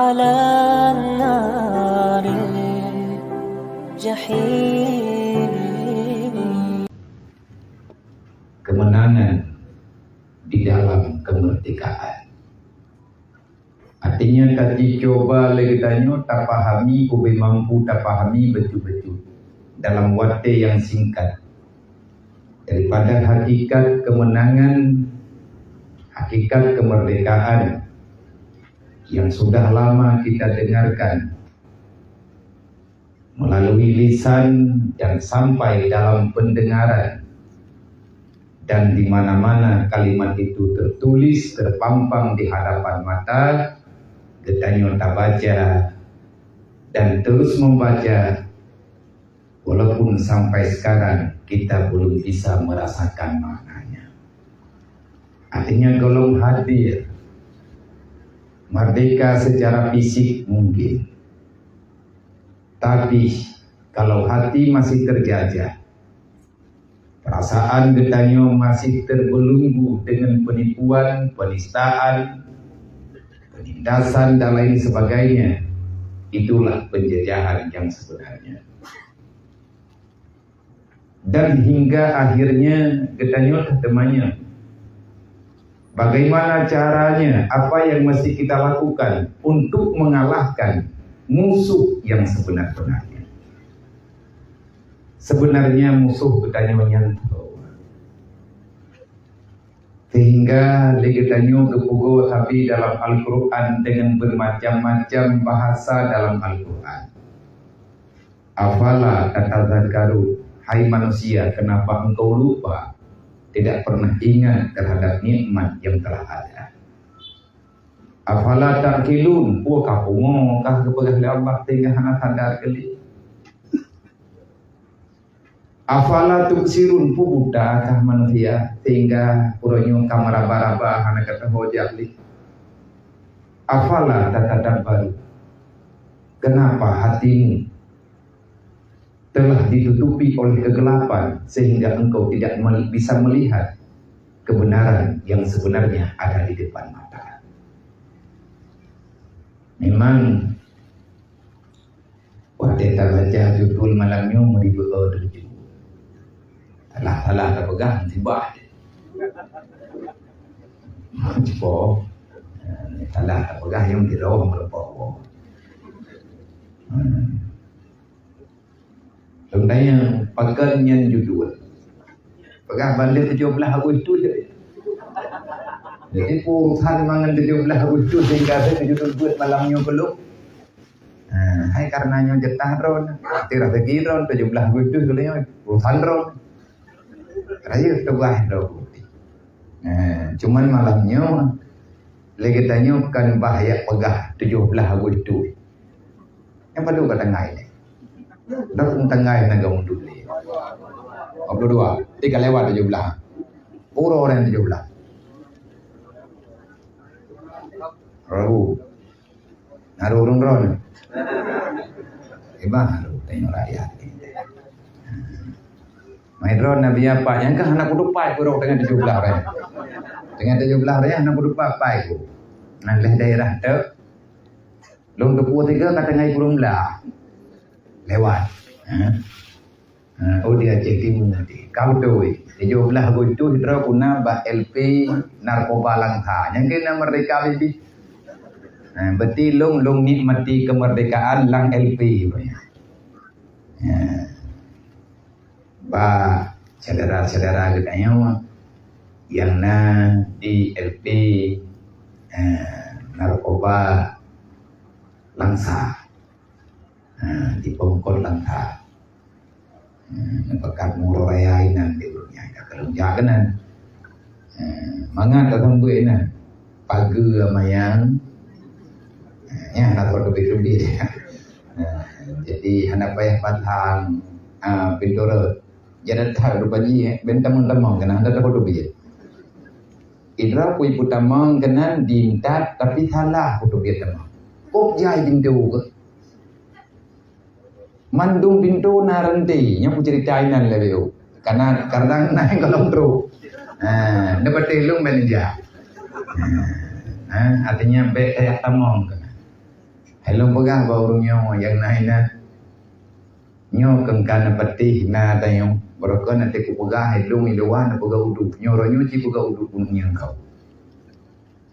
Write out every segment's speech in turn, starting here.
على النار الجحيم. Kemenangan di dalam kemerdekaan. Artinya tadi coba lagi tanya tak pahami, kubi mampu tak pahami betul-betul dalam waktu yang singkat. Daripada hakikat kemenangan, hakikat kemerdekaan yang sudah lama kita dengarkan melalui lisan dan sampai dalam pendengaran, dan di mana-mana kalimat itu tertulis, terpampang di hadapan mata, kita baca dan terus membaca, walaupun sampai sekarang kita belum bisa merasakan maknanya. Artinya belum hadir merdeka secara fisik mungkin, tapi kalau hati masih terjajah, perasaan getanyo masih terbelenggu dengan penipuan, penistaan, penindasan dan lain sebagainya, itulah penjajahan yang sebenarnya. Dan hingga akhirnya getanyo temannya, bagaimana caranya, apa yang mesti kita lakukan untuk mengalahkan musuh yang sebenar-benarnya. Sebenarnya musuh getanyo menyentuh, sehingga legetanyo kepugo tapi dalam Al-Quran dengan bermacam-macam bahasa dalam Al-Quran. Afala tatadzakaru, hai manusia, kenapa engkau lupa, tidak pernah ingat terhadap nikmat yang telah ada. Afala ta'qilun, puakah pungo kah kepada Allah tinggal hana sadar kali. Afala tubsirun, buta kah manusia sehingga puronyo kamaraba-raba hana kata hojali. Afala tatadabbaru, kenapa hatimu telah ditutupi oleh kegelapan sehingga engkau tidak bisa melihat kebenaran yang sebenarnya ada di depan mata. Memang waktu kita baca judul malamnya meribut terjun. Salah terpegang tibah. Cepo, salah terpegang yang dirauh melepok. Contohnya pakai yang judul. Pegang balik 17 Agustus je. Jadi urusan mangan 17 Agustus sehingga saya judul buat malamnya belum. Hai karenanya jetah ron, tirah lagi ron 17 Agustus kalau urusan ron. Raya tebah ron. Cuman malamnya lagi tanya kan bahaya pegah 17 Agustus. Yang perlu kata ngai. Dah tengah naga mundur ni. 22, 3 lewat 17. Pura orang 17. Rabu. Naruh urung ron. Baru tengok rakyat ni. Main ron Nabi apa? Yang kah anak kudupai pura dengan 17 orang. Dengan 17 orang anak kudupai ku. Nang daerah tu. Long 23 kata ngai kurung lah. Lewat. Oh dia cek timu nanti. Kau tu, 17 Agustus hidra guna bah LP narkoba langka. Yang kena merdeka lebih. Berarti long nikmati kemerdekaan lang LP. Bah saudara-saudara katanya yang di LP narkoba langsa. Di pengkot langka bekat muraya inan di dunia kerja kenan mangat datang buat inan pagi amayang ya nak foto biru dia jadi hendak payah patang pintura jadi tak rupanya bentam-bentam kena hendak foto biru idra kui putamang kena dintat tapi salah foto biru tamang kok jai pintu ke mandung pintu naranti yang ceritain nan leo karena kadang naik kalau bro dapat telung belanja artinya be tamong Hello pegah baru nyo yang naina. Nyo kengkana patih na tayong berko nanti ku pegah hello miluan pegah uduk. Nyo ronyo ci pegah uduk punya kau.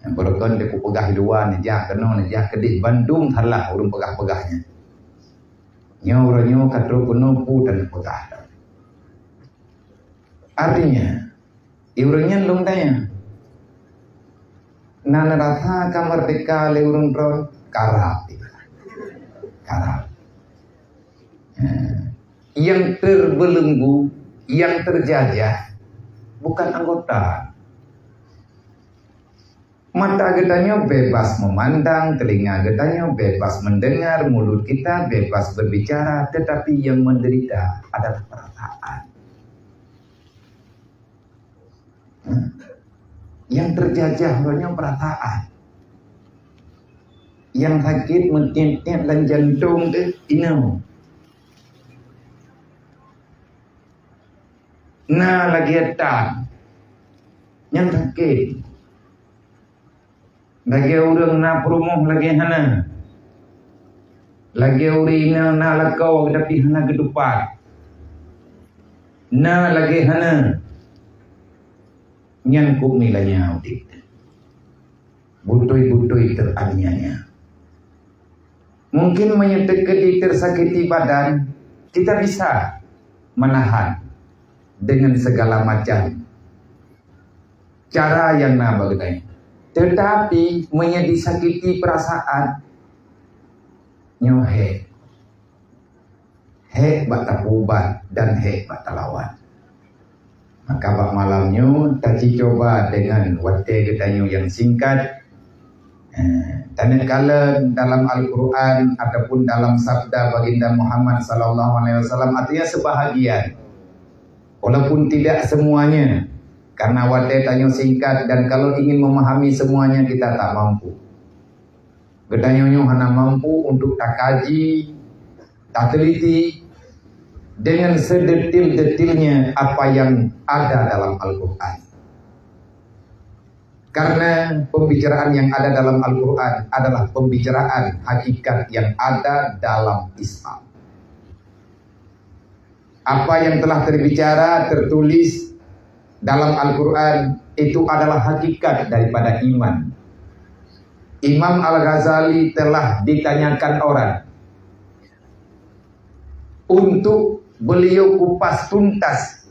Yang berko nanti ku pegah luan jah keno jah kedih Bandung thalah urung pegah-pegahnya. Nyo ronyo katro kuno pu dan pegah. Artinya iurangnya lung tanya. Nana rasa kamerdeka leurun ron karap. Karap. Yang terbelenggu, yang terjajah bukan anggota. Mata getanya bebas memandang, telinga getanya bebas mendengar, mulut kita bebas berbicara, tetapi yang menderita adalah perasaan. Yang terjajah hanya perasaan. Yang sakit mentintit dan jantung inau. Nah lagi etan yang sakit lagi orang na perumuh lagi hana lagi urina na lakau tapi hana kedupat na lagi hana nyan kuk nilainya audit butoi-butoi teraniaya mungkin menyetekedi tersakiti badan kita bisa menahan dengan segala macam cara yang nabagay. Tetapi disakiti perasaan nyohe bata pubat dan bata lawan. Maka bak malamnya tadi coba dengan wate gedanyo yang singkat. Tanakala dalam Al-Quran ataupun dalam sabda baginda Muhammad SAW artinya sebahagian. Walaupun tidak semuanya, karena wadai tanya singkat dan kalau ingin memahami semuanya kita tak mampu. Gedanyonyo hanya mampu untuk tak kaji, tak teliti dengan sedetil-detilnya apa yang ada dalam Al-Quran. Karena pembicaraan yang ada dalam Al-Quran adalah pembicaraan hakikat yang ada dalam Islam. Apa yang telah terbicara, tertulis dalam Al-Quran itu adalah hakikat daripada iman. Imam Al-Ghazali telah ditanyakan orang untuk beliau kupas tuntas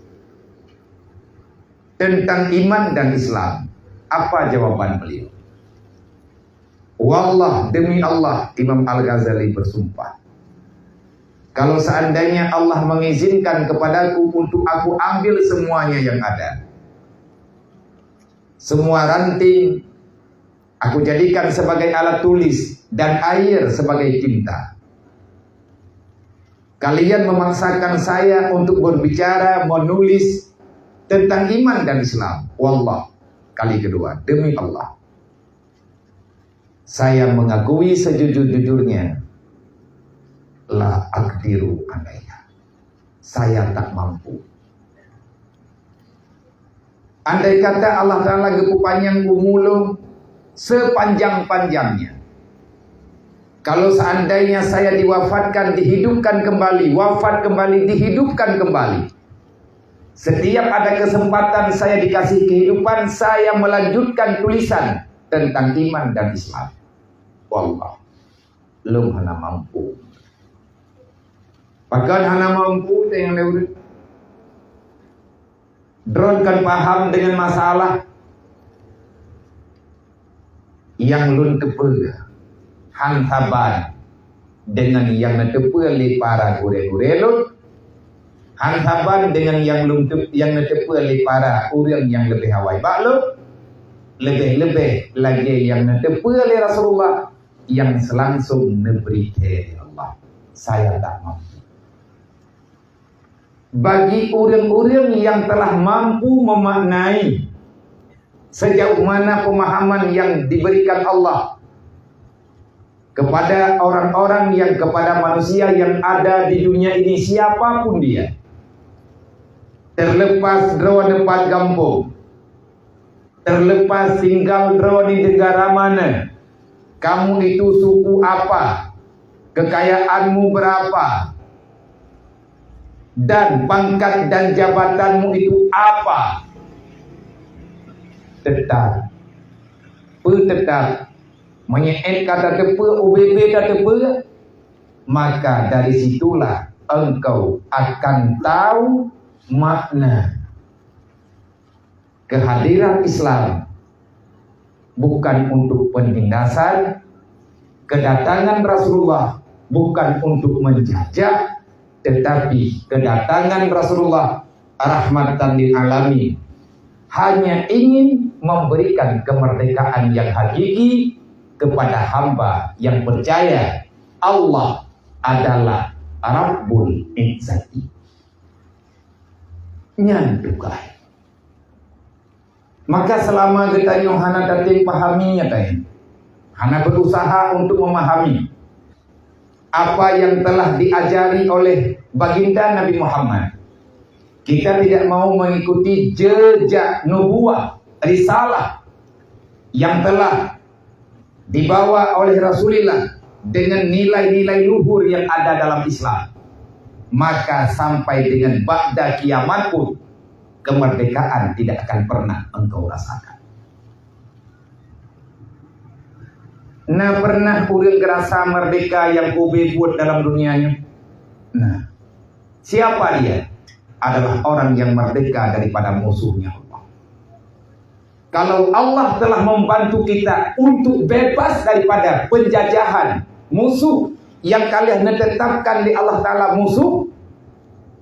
tentang iman dan Islam. Apa jawaban beliau? Wallah, demi Allah, Imam Al-Ghazali bersumpah. Kalau seandainya Allah mengizinkan kepadaku untuk aku ambil semuanya yang ada. Semua ranting aku jadikan sebagai alat tulis dan air sebagai tinta. Kalian memaksakan saya untuk berbicara, menulis tentang iman dan Islam. Wallah, kali kedua, demi Allah. Saya mengakui sejujur-jujurnya. La aqdiru alaiha. Saya tak mampu. Andai kata Allah Ta'ala gepu panjang kumulung sepanjang-panjangnya. Kalau seandainya saya diwafatkan, dihidupkan kembali, wafat kembali, dihidupkan kembali. Setiap ada kesempatan saya dikasih kehidupan, saya melanjutkan tulisan tentang iman dan Islam. Wallah, belum hana mampu. Bahkan hana mampu dengan lewat drone kan paham dengan masalah yang lun tepe hantaban dengan yang netepe li para gure-gure lun hantaban dengan yang lun yang netepe li para urang yang lebih hawai baklun lebih-lebih lagi yang netepe li Rasulullah yang selangsung neberi ke Allah. Saya tak mampu. Bagi orang-orang yang telah mampu memaknai sejauh mana pemahaman yang diberikan Allah kepada orang-orang yang kepada manusia yang ada di dunia ini, siapapun dia, terlepas draw tempat kampung, terlepas tinggal draw di negara mana, kamu itu suku apa, kekayaanmu berapa, dan pangkat dan jabatanmu itu apa, tetap menyeet kata tepe, OBB kata tepe, maka dari situlah engkau akan tahu makna kehadiran Islam bukan untuk penindasan, kedatangan Rasulullah bukan untuk menjajah, tetapi kedatangan Rasulullah rahmatan lil alamin hanya ingin memberikan kemerdekaan yang hakiki kepada hamba yang percaya Allah adalah Rabbul Izzati. Nyantukai. Maka selama kita yang hana dating pahaminya tadi, hana berusaha untuk memahami apa yang telah diajari oleh baginda Nabi Muhammad. Kita tidak mau mengikuti jejak nubuah, risalah yang telah dibawa oleh Rasulullah dengan nilai-nilai luhur yang ada dalam Islam. Maka sampai dengan ba'da kiamat pun kemerdekaan tidak akan pernah engkau rasakan. Nah, pernah urang gerasa merdeka yang UB buat dalam dunianya? Nah, siapa dia? Adalah orang yang merdeka daripada musuhnya Allah. Kalau Allah telah membantu kita untuk bebas daripada penjajahan musuh yang kalian tetapkan di Allah Ta'ala musuh,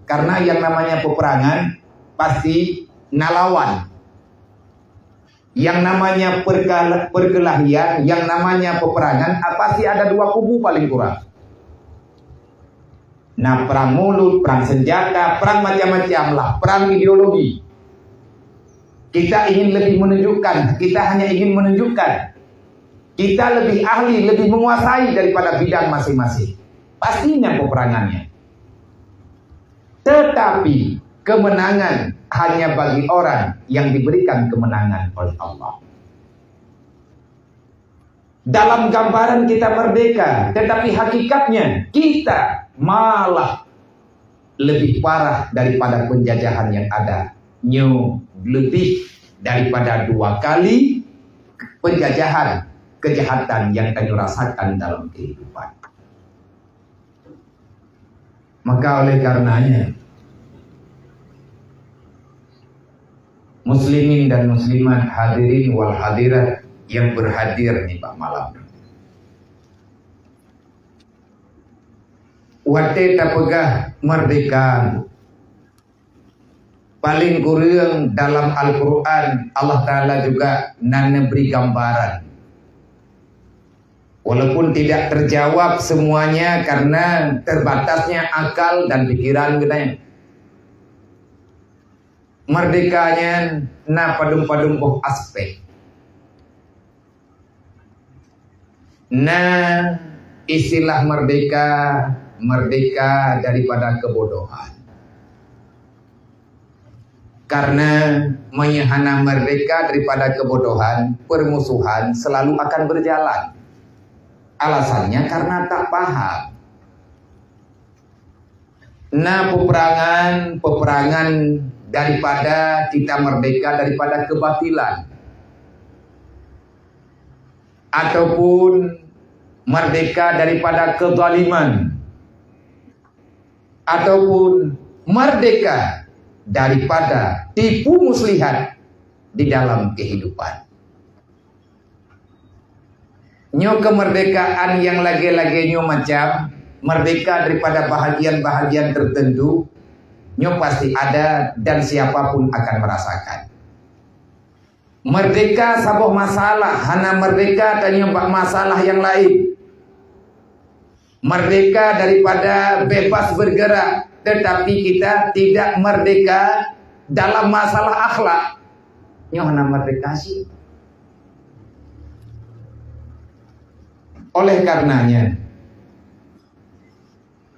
karena yang namanya peperangan pasti nalawan, yang namanya perkelahian, yang namanya peperangan pasti ada dua kubu paling kurang. Nah, perang mulut, perang senjata, perang macam-macam lah, perang ideologi. Kita ingin lebih menunjukkan, kita hanya ingin menunjukkan kita lebih ahli, lebih menguasai daripada bidang masing-masing. Pastinya peperangannya. Tetapi kemenangan hanya bagi orang yang diberikan kemenangan oleh Allah. Dalam gambaran kita merdeka, tetapi hakikatnya kita malah lebih parah daripada penjajahan yang ada. Lebih daripada 2 kali penjajahan, kejahatan yang kami rasakan dalam kehidupan. Maka oleh karenanya, muslimin dan muslimat, hadirin wal hadirat yang berhadir nih Pak malam. Wate tapegah merdeka. Paling kurang dalam Al-Quran Allah Ta'ala juga beri gambaran. Walaupun tidak terjawab semuanya karena terbatasnya akal dan pikiran kita. Merdekanya padum-padum aspek. Istilah merdeka daripada kebodohan. Karena menyehana merdeka daripada kebodohan, permusuhan selalu akan berjalan. Alasannya karena tak paham. Peperangan daripada kita merdeka daripada kebatilan. Ataupun merdeka daripada kezaliman. Ataupun merdeka daripada tipu muslihat di dalam kehidupan. Kemerdekaan yang lagi-lagi macam merdeka daripada bahagian-bahagian tertentu, pasti ada dan siapapun akan merasakan. Merdeka sabuh masalah, hana merdeka dan masalah yang lain. Merdeka daripada bebas bergerak, tetapi kita tidak merdeka dalam masalah akhlak. Hana merdeka sih. Oleh karenanya,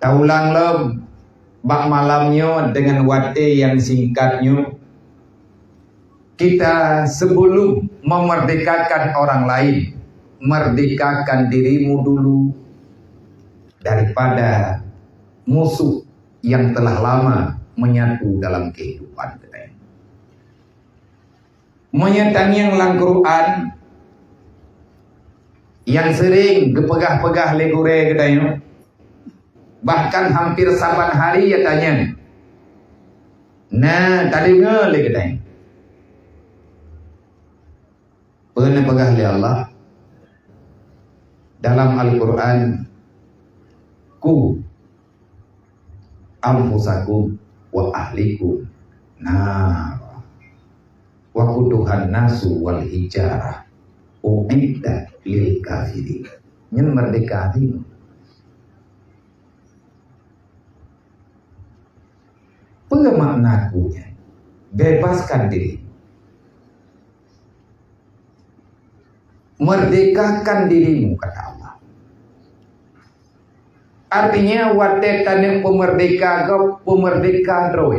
taulang lem bak malamnya dengan wate yang singkatnya, kita sebelum memerdekakan orang lain, merdekakan dirimu dulu. daripada musuh yang telah lama menyatu dalam kehidupan kita. Menyatang yang dalam Quran yang sering gepegah-pegah legure kita, bahkan hampir saban hari ya tanya. Nah, tadi ngele kita. Pernah pegah oleh Allah dalam Al-Quran, ku anfusakum wa ahlikum nar wa quduhan nasu wal hijarah uiddat lil kafirin. Nyen merdeka ini pemaknaannya bebaskan diri, merdekakan dirimu, kata Allah. Artinya watetan pemerdekaan roh.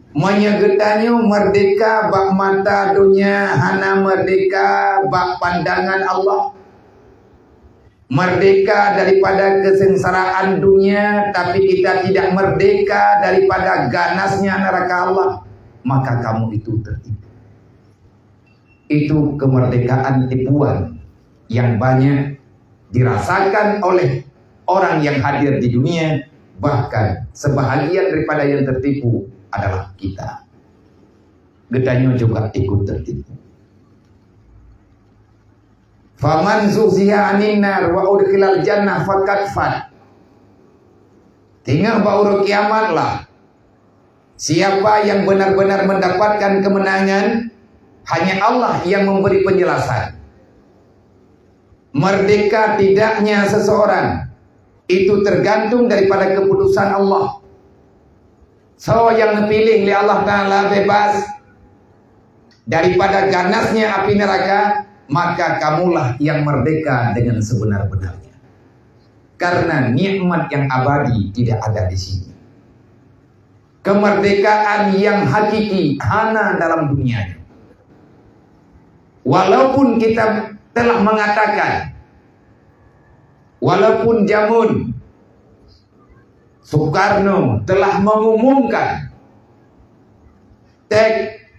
Menyegetannya merdeka bak mata dunia, hana merdeka bak pandangan Allah. Merdeka daripada kesengsaraan dunia, tapi kita tidak merdeka daripada ganasnya neraka Allah, maka kamu itu tertipu. Itu kemerdekaan tipuan yang banyak dirasakan oleh orang yang hadir di dunia. Bahkan sebahagian daripada yang tertipu adalah kita. Getanya juga ikut tertipu. Faman zuhziha 'anil nar wa udkhilal jannah faqad fat. Tinggal baru kiamatlah. Siapa yang benar-benar mendapatkan kemenangan, hanya Allah yang memberi penjelasan. Merdeka tidaknya seseorang itu tergantung daripada keputusan Allah. So yang dipilih oleh Allah Ta'ala bebas daripada ganasnya api neraka, maka kamulah yang merdeka dengan sebenar-benarnya. Karena nikmat yang abadi tidak ada di sini. Kemerdekaan yang hakiki hanya dalam dunia. Walaupun kita telah mengatakan, walaupun zaman Soekarno telah mengumumkan teks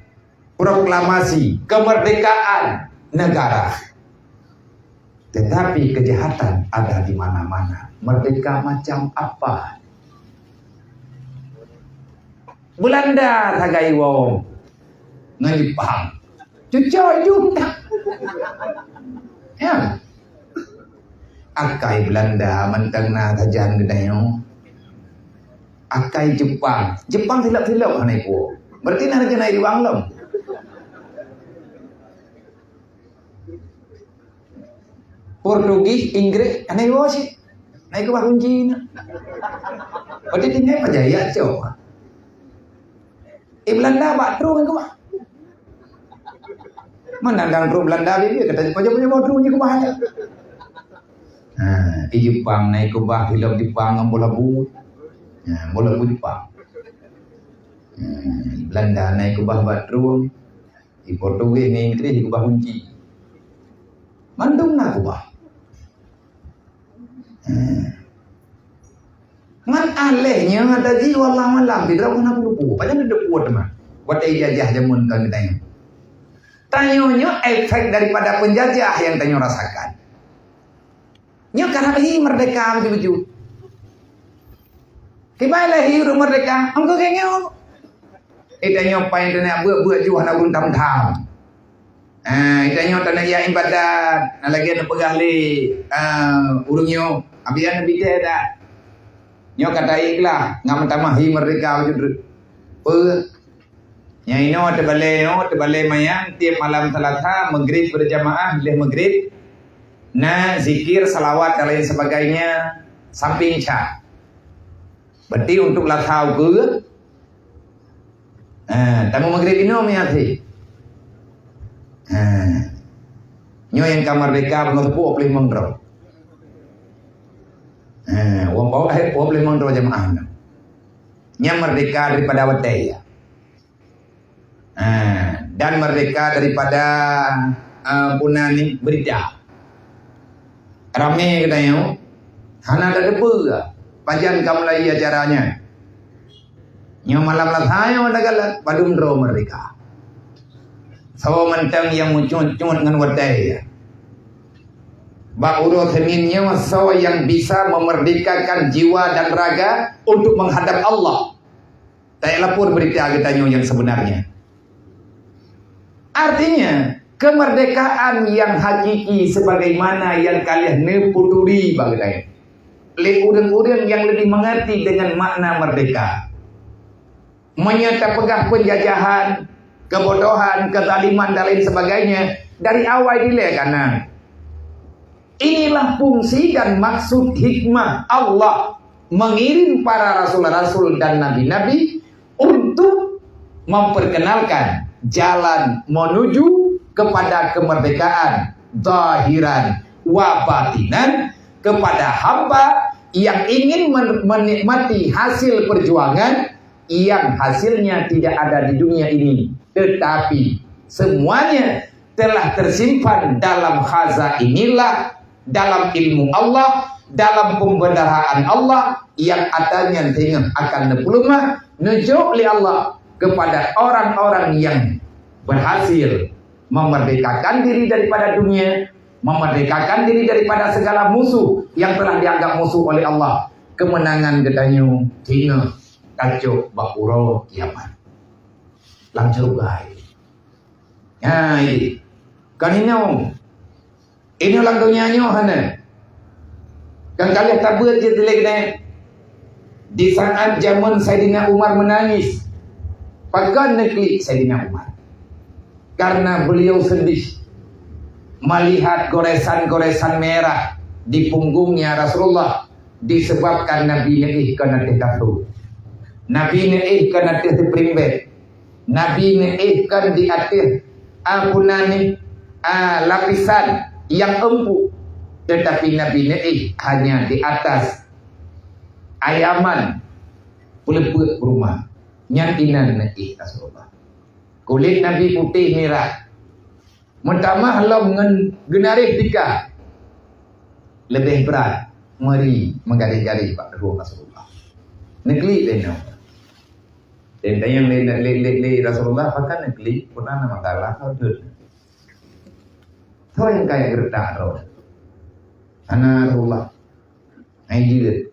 proklamasi kemerdekaan negara, tetapi kejahatan ada di mana-mana. Merdeka macam apa? Belanda tagai wong ngai paham cucoy juga ya akai Belanda mentang na tajan gedayo akai Jepang silap-silap hanai po berarti na kena di Banglom. Portugis, Inggris, aneh sih, naik ke bahun Cina. Berarti tinggal pajaya coba. Belanda bak terus ke mah. Menandang terus Belanda dia kata pajak mau terus ke mah. Nah, di Jepang naik ke bah hilang Jepang bola bu. Nah, bola bu Jepang. Belanda naik ke bah terus. Di Portugis, di Inggris di bahun Cina. Mandung nak ke bah. Ngan alehnya ada jiwa malam tidak pernah lupa. Padahal ada kuat mah. Buat ijazah jamun kan tanya. Tanyanya efek daripada penjajah yang tanya rasakan. Nya karena ini merdeka begitu. Kibailah hidup merdeka. Angko kengyo. Itanya pain tanya buat jual nak pun tam-tam. Itanya tanya ya ibadat. Lagi nak pegah li urungnya. Abian nabi dia dah. Nyo kata iklah ngam tamahi merdeka wujud pe nya ino tebale mayang tiap malam Selasa maghrib berjamaah leh maghrib na zikir salawat dan lain sebagainya samping isya. Berarti untuk lathau ke tamu maghrib ino miati nyo yang kamar merdeka mengepu oleh mengdro. Wong bawa akhir boleh mengdro jamaah. Nya merdeka daripada wataya. Dan merdeka daripada punani berita. Rame katanya. Hana ada depa ke? Pajan kamu lagi acaranya. Nyo malam lah saya wadagalat padum dro merdeka. Sawo mentang yang muncul dengan wadai ya. Bak urut heninnya sawo yang bisa memerdekakan jiwa dan raga untuk menghadap Allah. Tak lapor berita katanya yang sebenarnya. Artinya kemerdekaan yang hakiki sebagaimana yang kalian neputuri bagai oleh orang-orang yang lebih mengerti dengan makna merdeka. Menyata pegah penjajahan, kebodohan, kezaliman dan lain sebagainya dari awal dile kanan. Inilah fungsi dan maksud hikmah Allah mengirim para rasul-rasul dan nabi-nabi untuk memperkenalkan jalan menuju kepada kemerdekaan zahiran wa batinan kepada hamba yang ingin menikmati hasil perjuangan yang hasilnya tidak ada di dunia ini, tetapi semuanya telah tersimpan dalam khazainillah, dalam ilmu Allah, dalam pembendaharaan Allah yang adanya dengan akan nepulumah nujuk li Allah kepada orang-orang yang berhasil memerdekakan diri daripada dunia, memerdekakan diri daripada segala musuh yang telah dianggap musuh oleh Allah. Kemenangan gedanyu tina kacau bakuro kiamat langsung guys. Ya ini kan ini ulang dunianya hana kan kalian tak buat je telek di saat zaman Saidina Umar menangis pakai negeri Saidina Umar karena beliau sedih melihat goresan-goresan merah di punggungnya Rasulullah disebabkan Nabi ini kena terkatu. Nabi ini kena terperimbet. Nabi ini kan di atas lapisan yang empuk. Tetapi Nabi ini hanya di atas ayaman peleput rumah. Nyantinan ini Rasulullah. Kulit Nabi putih merah. Mentamah lam genarih tika lebih berat meri menggali-gali Pak Rasulullah. Negeri leno. Dan yang le Rasulullah pakai negeri pernah nama kalah hadir. Tahu yang kayak gertak roh. Anak Rasulullah. Aidir.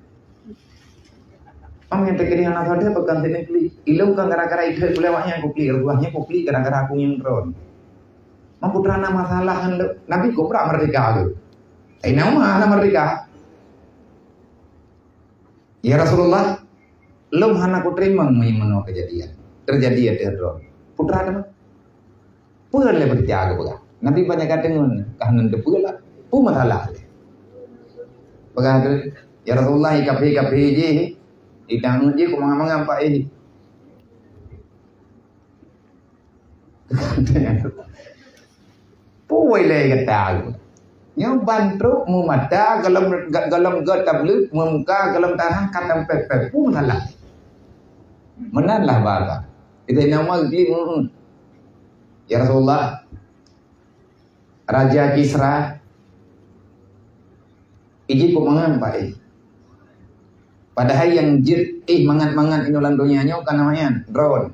Am yang terkini anak hadir pakai negeri. Ilau kan gara-gara itu lewatnya kopi, ruahnya kopi gara-gara aku yang ron. Memputrana masalah Nabi kopra merdeka tu. Nama merdeka. Ya Rasulullah, lom hana ku terima mengenai kejadian. Terjadi ya teror. Putra kan? Puan le berjaga pula. Nabi banyak katengun kahanan de pula. Pu masalah. Pagad ya Rasulullah ikapi je. Itang je ku mangam pak ini. Puai le kata. Yang bantu mata galam gatablu memuka galam tanah kata pepep pun salah. Menanlah bapa. Itu nama dia. Ya Rasulullah, Raja Kisra, iji pemangan pak Padahal yang jid mangan inolan dunianya kan namanya drone.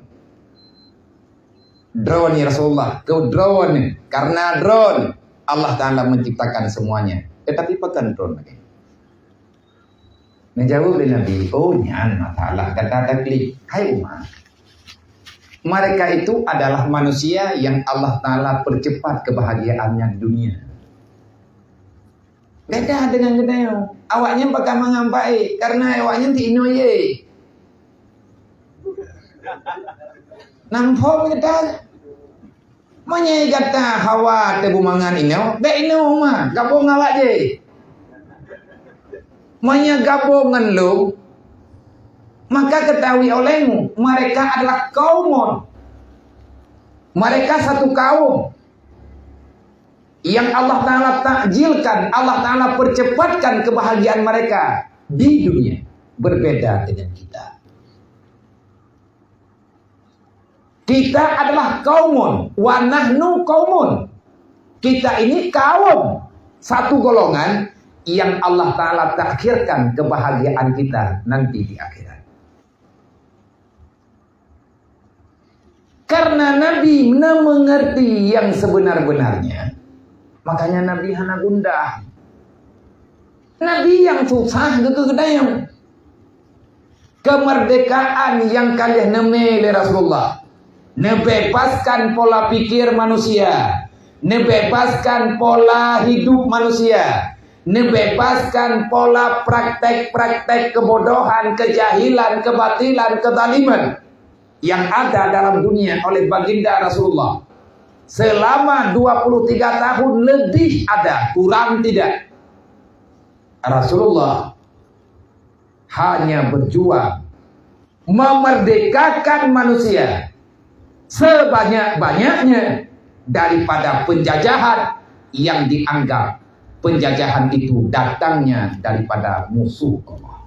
Drone ya Rasulullah, kau drone karena drone Allah Ta'ala menciptakan semuanya. Tetapi pekan drone lagi. Menjawab oleh Nabi, oh nyan masalah kata klik. Hai umat. Mereka itu adalah manusia yang Allah Ta'ala percepat kebahagiaannya di dunia. Beda dengan gedayo. Awaknya bakal mengampai karena awaknya ti inoye. Nampol kita. Manya kata hawa tebu mangan ino, be ino mah gabung awak je. Manya gabungan lu, maka ketahui olehmu mereka adalah kaumun. Mereka satu kaum yang Allah Ta'ala takjilkan, Allah Ta'ala percepatkan kebahagiaan mereka di dunia. Berbeda dengan kita. Kita adalah kaumun, wa nahnu kaumun. Kita ini kaum, satu golongan yang Allah Ta'ala takhirkan kebahagiaan kita nanti di akhirat. Karena Nabi mengerti yang sebenar-benarnya, makanya Nabi hana gundah. Nabi yang susah gitu kedayang. Kemerdekaan yang kalian neme oleh Rasulullah, nebebaskan pola pikir manusia, nebebaskan pola hidup manusia, nebebaskan pola praktek-praktek kebodohan, kejahilan, kebatilan, kezaliman yang ada dalam dunia oleh baginda Rasulullah. Selama 23 tahun lebih ada, kurang tidak. Rasulullah hanya berjuang memerdekakan manusia sebanyak-banyaknya daripada penjajahan yang dianggap penjajahan itu datangnya daripada musuh Allah.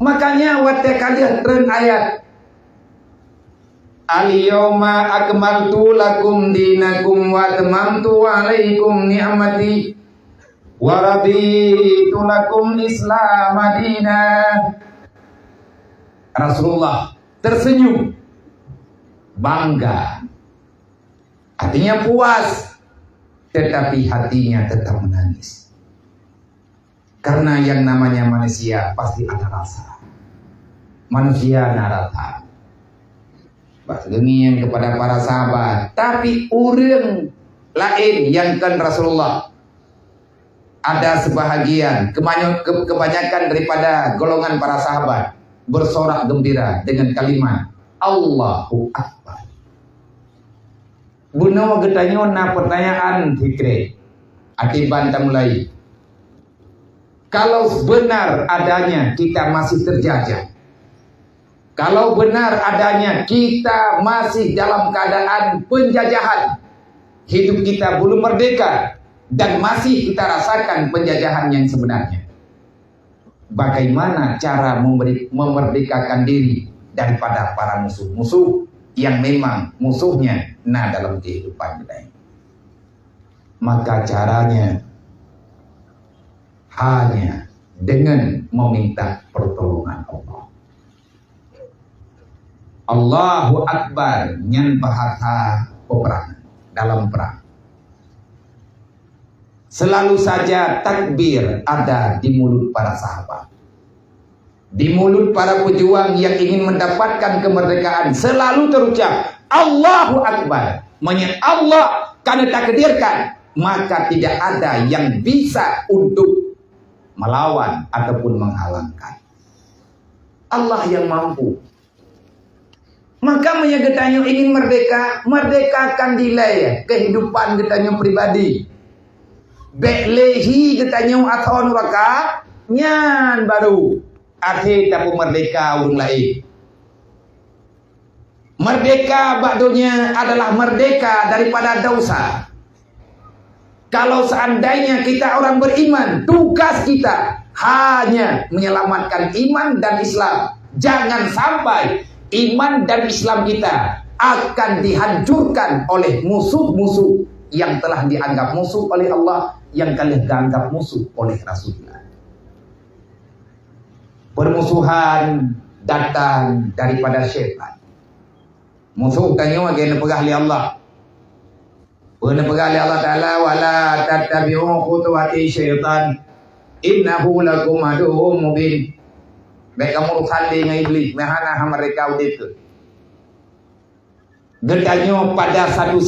Makanya waktu kalian tren ayat Al-yawma akmaltu lakum dinakum wa atmamtu alaikum ni'mati wa raditu lakum Islam madinah. Rasulullah tersenyum, bangga, artinya puas, tetapi hatinya tetap menangis. Karena yang namanya manusia pasti ada rasa. Manusia narata. Bahkan kepada para sahabat, tapi orang lain yang kan Rasulullah. Ada sebahagian, kebanyakan daripada golongan para sahabat bersorak gembira dengan kalimat Allahu Akbar. Buno getanyo na pertanyaan fikri. Akibat mulai. Kalau benar adanya kita masih terjajah. Kalau benar adanya kita masih dalam keadaan penjajahan. Hidup kita belum merdeka dan masih kita rasakan penjajahan yang sebenarnya. Bagaimana cara memerdekakan diri daripada para musuh-musuh yang memang musuhnya dalam kehidupan kita ini? Maka caranya hanya dengan meminta pertolongan Allah. Allahu Akbar nyan bahasa peperangan dalam perang. Selalu saja takbir ada di mulut para sahabat. Di mulut para pejuang yang ingin mendapatkan kemerdekaan selalu terucap Allahu Akbar. Menyebut Allah karena takdirkan, maka tidak ada yang bisa untuk melawan ataupun menghalangkan. Allah yang mampu. Maka menyegetanyo ingin merdeka, merdekakan dilai kehidupan getanyo pribadi. Beklehi getanyo atau neraka nyan baru akhir tapu merdeka urung lain. Merdeka bakdonya adalah merdeka daripada dosa. Kalau seandainya kita orang beriman, tugas kita hanya menyelamatkan iman dan Islam. Jangan sampai iman dan Islam kita akan dihancurkan oleh musuh-musuh yang telah dianggap musuh oleh Allah, yang kalian dianggap musuh oleh Rasulullah. Permusuhan datang daripada syaitan. Musuh tanya bagaimana pegah li Allah. Bagaimana pegah li Allah Ta'ala wala tattabi'u khutuwati syaitan innahu lakum aduwwum mubin. Baik kamu rusak dengan iblis, mahana mereka itu. Getanyo pada satu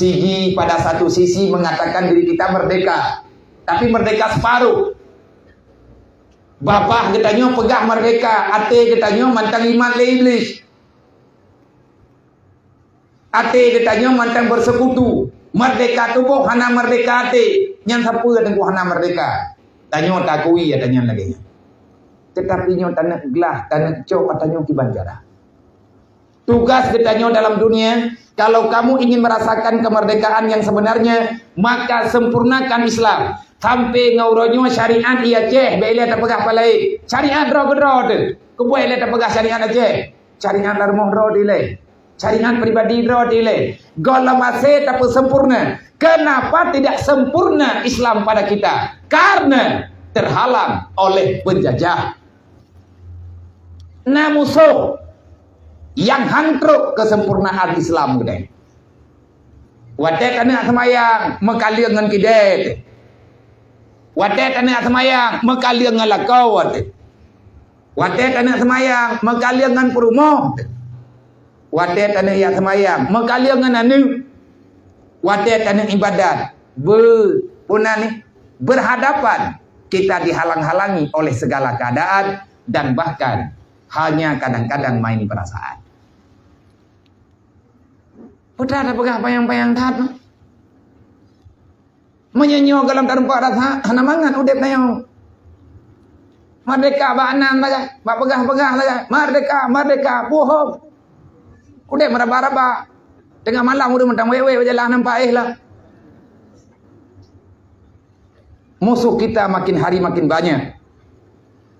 sisi mengatakan diri kita merdeka, tapi merdeka separuh. Bapak getanyo pegah merdeka, ate getanyo mantang iman le iblis. Ate getanyo mantang bersekutu. Merdeka tubuh hana merdeka ate, nyan sapu dengan hana merdeka. Tanyo takui ya tanyo lagi. Tetapi nyo tanah gelah, tanah cok, tanyo kibanjara. Tugas getanyo dalam dunia, kalau kamu ingin merasakan kemerdekaan yang sebenarnya, maka sempurnakan Islam. Sampai ngauronyo syariat iya ceh, beli tak pegah palai. Syariat ro tu. Kebuai le tak pegah syariat aja. Syariat larmoh ro dile. Caringan pribadi draw delay. Golam masih tak sempurna. Kenapa tidak sempurna Islam pada kita? Karena terhalang oleh penjajah. Nah musuh yang hantruk kesempurnaan Islam gede. Wadah kena semayang mekalir dengan kidet. Wadah kena semayang mekalir dengan lakau. Wadah kena semayang mekalir dengan perumoh. Wadah kena yang semayang mekalir dengan anu. Wadah kena ibadat berhadapan. Kita dihalang-halangi oleh segala keadaan dan bahkan hanya kadang-kadang main perasaan. Putra ada pegah payang-payang tat. Menyenyo dalam tanpa rasa hana mangan udep nayo. Merdeka ba anan baga, ba pegah-pegah laga. Merdeka, bohong. Udep meraba-raba. Tengah malam udah mentang wewe berjalan nampak lah. Musuh kita makin hari makin banyak.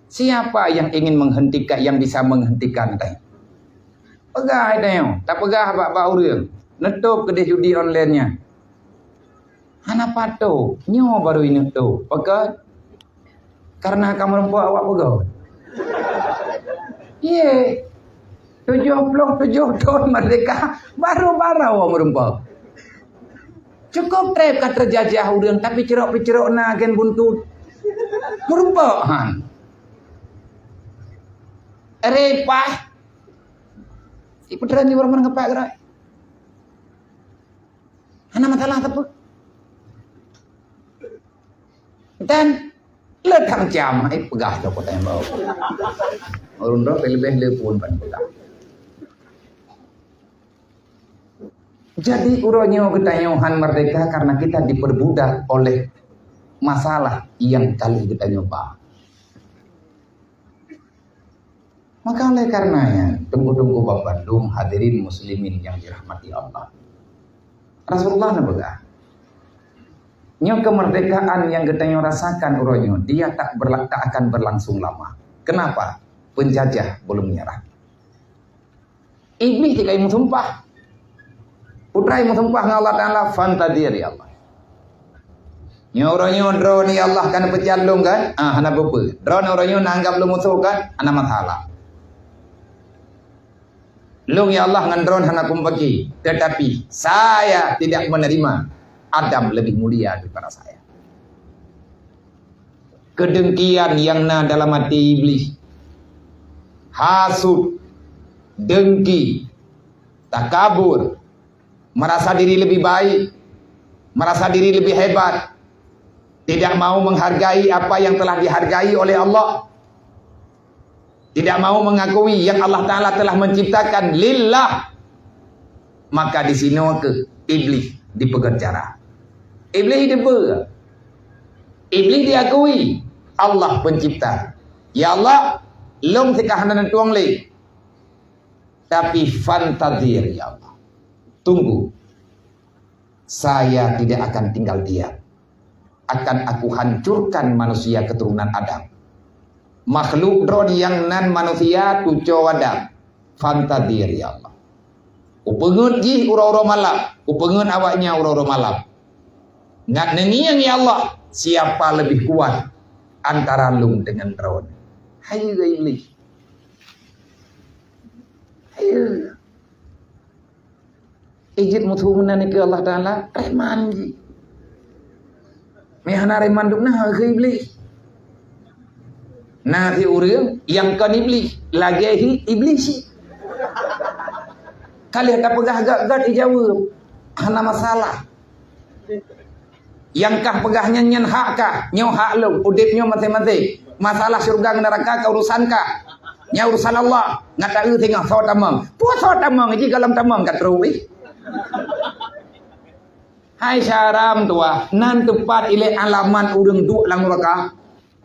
Siapa yang ingin menghentikan, yang bisa menghentikan tadi? Pegah itu, tak pegah bak urang. Netup kedai judi online-nya. Hana pato, nyo baru ini tu. Pegah. Karena kamu rempuak awak pegah. Ye. 77 tahun merdeka baru-baru awak merempuak. Cukup trep kat terjajah urang tapi cerok-cerok na gen buntut. Merempuak han. Repah. Si putra ni orang ngepak gerak. Ana masalah apa? Dan letang jam pegah tu kota yang bawa. Orang dah lebih pun pan pegah. Jadi uronyo ketanyohan merdeka karena kita diperbudak oleh masalah yang kali kita nyoba. Maka oleh karenanya, tunggu-tunggu Bapak Bandung, hadirin muslimin yang dirahmati Allah. Rasulullah nabaga. Nyo kemerdekaan yang kita rasakan uronyo, dia tak akan berlangsung lama. Kenapa? Penjajah belum menyerah. Iblis tidak mau sumpah. Putra yang sumpah dengan Allah Ta'ala fantadir ya Allah. Nyo drone ya Allah kan pecalung kan? Hana bepe. Drone oronyo nanggap lu musuh kan? Hana masalah. Lung ya Allah ngan drone hana kumpaki. Tetapi saya tidak menerima Adam lebih mulia daripada saya. Kedengkian yang dalam hati iblis. Hasud. Dengki. Takabur. Merasa diri lebih baik, merasa diri lebih hebat, tidak mau menghargai apa yang telah dihargai oleh Allah, tidak mau mengakui yang Allah Ta'ala telah menciptakan lillah. Maka di sini ke iblis dipekerjara. Iblis diakui Allah pencipta. Ya Allah, long sekahanan tuang le. Tapi fantadir ya Allah. Tunggu, saya tidak akan tinggal diam. Akan aku hancurkan manusia keturunan Adam. Makhluk drone yang nan manusia tuco Adam. Fantadir ya Allah. Upengun jih ura-ura malam. Upengun awaknya ura-ura malam. Ngat nengiang ya Allah. Siapa lebih kuat antara lung dengan drone? Hayu iblis. Hayu. Ijit musuh menani ke Allah Ta'ala reman ji. Mehana reman duk nah ke iblis. Nah si urang yang kan iblis lagi iblis. Kali tak pegah gad dijawab. Hana masalah. Yang kah pegahnya nyen hak kah? Nyo hak lu, udipnya masing-masing. Masalah surga neraka ka urusan kah? Nya urusan Allah. Ngata tengah so tamang. Puas so tamang ji galam tamang kat ruwi. Hai syaram tua nan tepat ile alaman urang duk lang neraka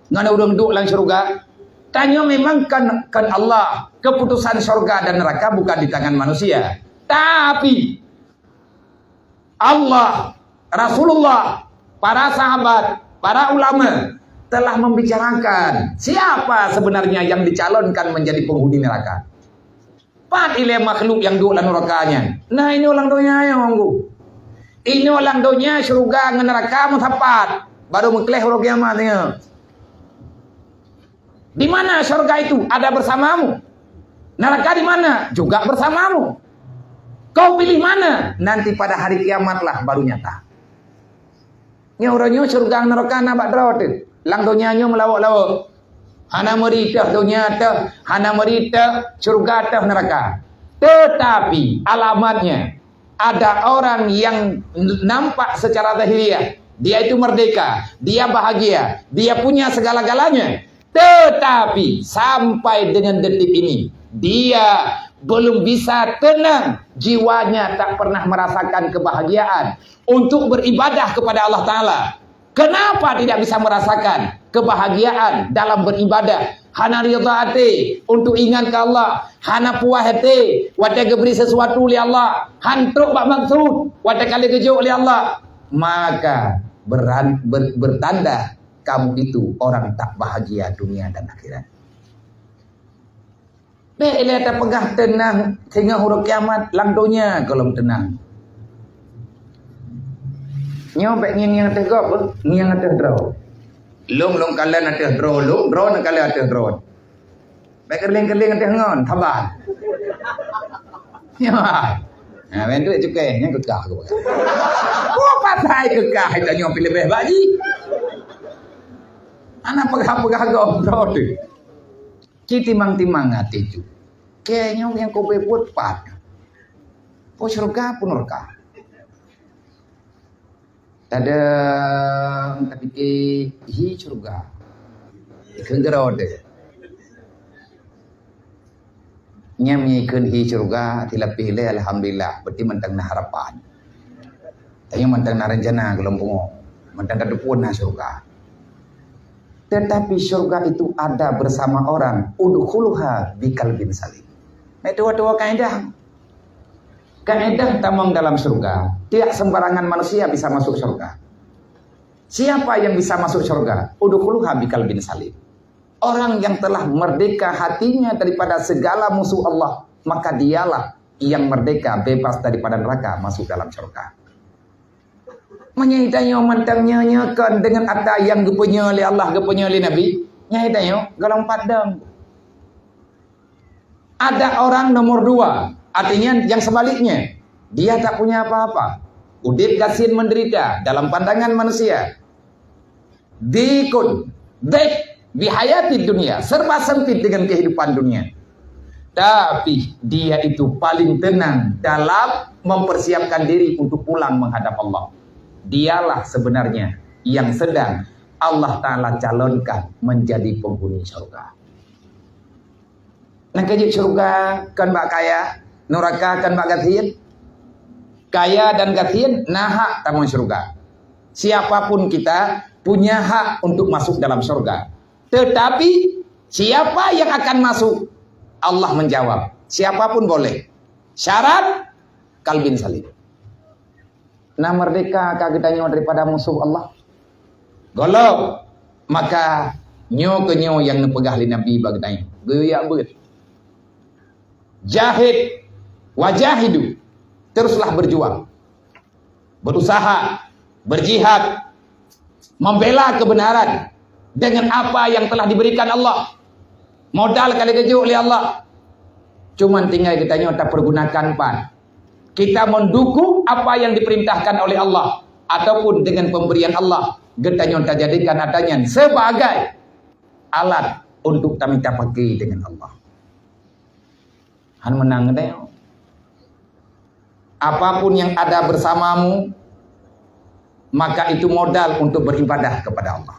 ngan urang duk lang surga tanya memang kan Allah keputusan surga dan neraka bukan di tangan manusia tapi Allah Rasulullah para sahabat para ulama telah membicarakan siapa sebenarnya yang dicalonkan menjadi penghuni neraka. Pat ile makhluk yang duduk dalam nerakanya. Nah ini orang dunia yang anggu. Ini orang dunia syurga dengan neraka mutapat. Baru mengkelih huruf kiamatnya. Di mana syurga itu? Ada bersamamu. Neraka di mana? Juga bersamamu. Kau pilih mana? Nanti pada hari kiamatlah baru nyata. Ini orangnya syurga neraka nampak drawat. Lang dunia melawak-lawak. Hana merita dunia teh, hana merita surga teh neraka. Tetapi alamatnya ada orang yang nampak secara zahiriah, dia itu merdeka, dia bahagia, dia punya segala-galanya. Tetapi sampai dengan detik ini dia belum bisa tenang, jiwanya tak pernah merasakan kebahagiaan untuk beribadah kepada Allah Ta'ala. Kenapa tidak bisa merasakan kebahagiaan dalam beribadah? Hana ridha hati untuk ingat ke Allah, hana puas hati wata beri sesuatu oleh Allah, hantuk bak maksud wata kali kejuk oleh Allah, maka bertanda kamu itu orang tak bahagia dunia dan akhirat. Bila tak pegah tenang sehingga huruf kiamat langdonya kalau tenang. Nyobek yang atas gop, yang atas draw. Long kalian atas draw, draw nak kalian atas draw. Baik kerling atas ngon, taban. Ya. Nah, bentuk cukai, yang kekah aku. Oh, patai kekah itu nyom pilih lebih baji. Anak pegah gop draw tu. Timang hati tu. Kayaknya yang kau buat pat. Oh surga pun neraka. Tada tapi ke hi surga ikan gerode nyam ikan hi surga tilapih le alhamdulillah berarti mentang na harapan tanya mentang na rencana gelombong mentang kadepun na surga. Tetapi surga itu ada bersama orang udkhuluha biqalbin salim. Itu dua kaidah. Kaidah tamang dalam surga, tidak sembarangan manusia bisa masuk surga. Siapa yang bisa masuk surga? Udkhuluha biqalbin salim. Orang yang telah merdeka hatinya daripada segala musuh Allah, maka dialah yang merdeka bebas daripada neraka masuk dalam surga. Menyaitanya mentangnya nyakan dengan apa yang gepunya oleh Allah, gepunya oleh Nabi, nyaitanya galang padang. Ada orang nomor dua, artinya yang sebaliknya, dia tak punya apa-apa. Udip gasin menderita dalam pandangan manusia. Dikun, dek, bihayati dunia, serba sempit dengan kehidupan dunia. Tapi dia itu paling tenang dalam mempersiapkan diri untuk pulang menghadap Allah. Dialah sebenarnya yang sedang Allah Ta'ala calonkan menjadi penghuni surga. Nak kejut surga kan bak kaya, neraka kan bak gathien. Kaya dan gathien nah hak tamu surga. Siapapun kita punya hak untuk masuk dalam surga. Tetapi siapa yang akan masuk? Allah menjawab, siapapun boleh. Syarat kalbin salim. Nah merdeka kagetanyo daripada musuh Allah. Golok maka nyo ke nyo yang nepegah li Nabi bagetanyo. Goyak beut. Jahid wajahidu, teruslah berjuang, berusaha, berjihad, membela kebenaran dengan apa yang telah diberikan Allah. Modal kali keju oleh Allah. Cuman tinggal kita nyata pergunakan pan. Kita mendukung apa yang diperintahkan oleh Allah ataupun dengan pemberian Allah. Kita nyata jadikan adanya sebagai alat untuk kami pakai dengan Allah. Han menang deh. Apapun yang ada bersamamu, maka itu modal untuk beribadah kepada Allah.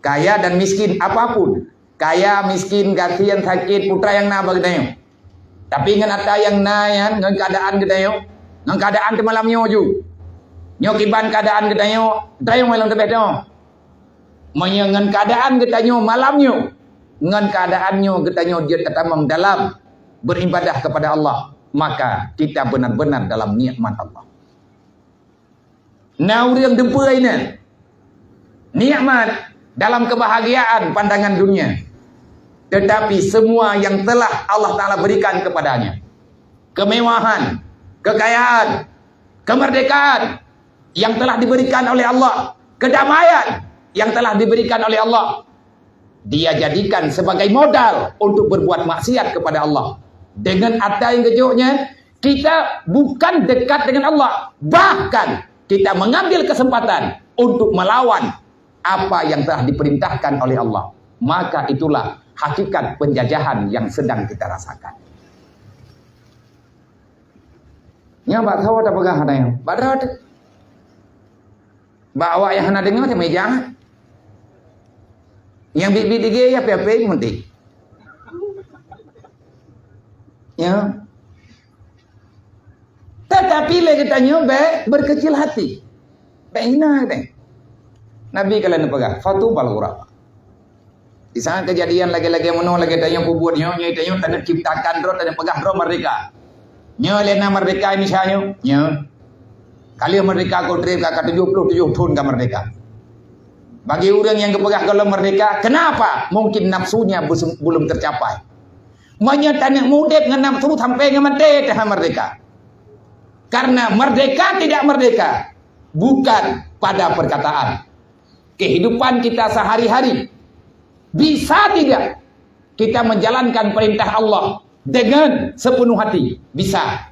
Kaya dan miskin apapun, kaya, miskin, gajian, sakit, putra yang nabag dayo. Tapi ngan ada yang nayan, ngan keadaan gedayo, ngan keadaan ke malamnya ju. Nyokiban keadaan gedayo, dayo malam tebet dayo. Menyengan keadaan gedayo malamnya, ngan keadaannya gedayo dia ketamang dalam beribadah kepada Allah, maka kita benar-benar dalam nikmat Allah. Nah, yang dempai ini nikmat dalam kebahagiaan pandangan dunia. Tetapi semua yang telah Allah Ta'ala berikan kepadanya, kemewahan, kekayaan, kemerdekaan yang telah diberikan oleh Allah, kedamaian yang telah diberikan oleh Allah, dia jadikan sebagai modal untuk berbuat maksiat kepada Allah. Dengan ada yang kejutnya, kita bukan dekat dengan Allah, bahkan kita mengambil kesempatan untuk melawan apa yang telah diperintahkan oleh Allah. Maka itulah hakikat penjajahan yang sedang kita rasakan. Nya bak tahu ada pegang ada yang barat. Bawa yang hana dengar macam jangan. Yang bibi dige ya apa mesti. Ya. Tetapi lagi tanya berkecil hati. Tak hina deh. Nabi kalian pegang fatu balura. Di sana kejadian lagi-lagi mono lagi tanya kubuatnya, nyai tanya tanda ciptakan roh tanda pegang roh merdeka. Nya lena merdeka ini saya, nya. Kali merdeka kau terima kata 77 tahun ke merdeka. Bagi orang yang kepegang kalau merdeka, kenapa? Mungkin nafsunya belum tercapai. Menyatakan mudah dengan nafsu sampai dengan mati merdeka. Karena merdeka tidak merdeka bukan pada perkataan. Kehidupan kita sehari-hari bisa tidak kita menjalankan perintah Allah dengan sepenuh hati? Bisa.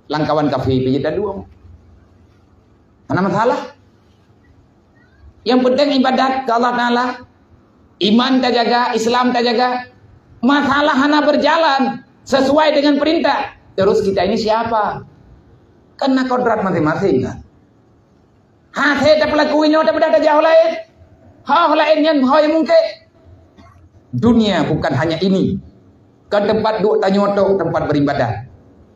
Langkawan kafir pijit dua. Mana masalah? Yang penting ibadat ke Allah Ta'ala, iman tak jaga, Islam tak jaga. Masalah hana berjalan sesuai dengan perintah. Terus kita ini siapa? Kena kodrat masing-masing kan. Saya tak pelakuinnya, tak ada jauh lain. Hal lain yang mungkin. Dunia bukan hanya ini. Ke tempat duk tanyoto, tempat beribadah.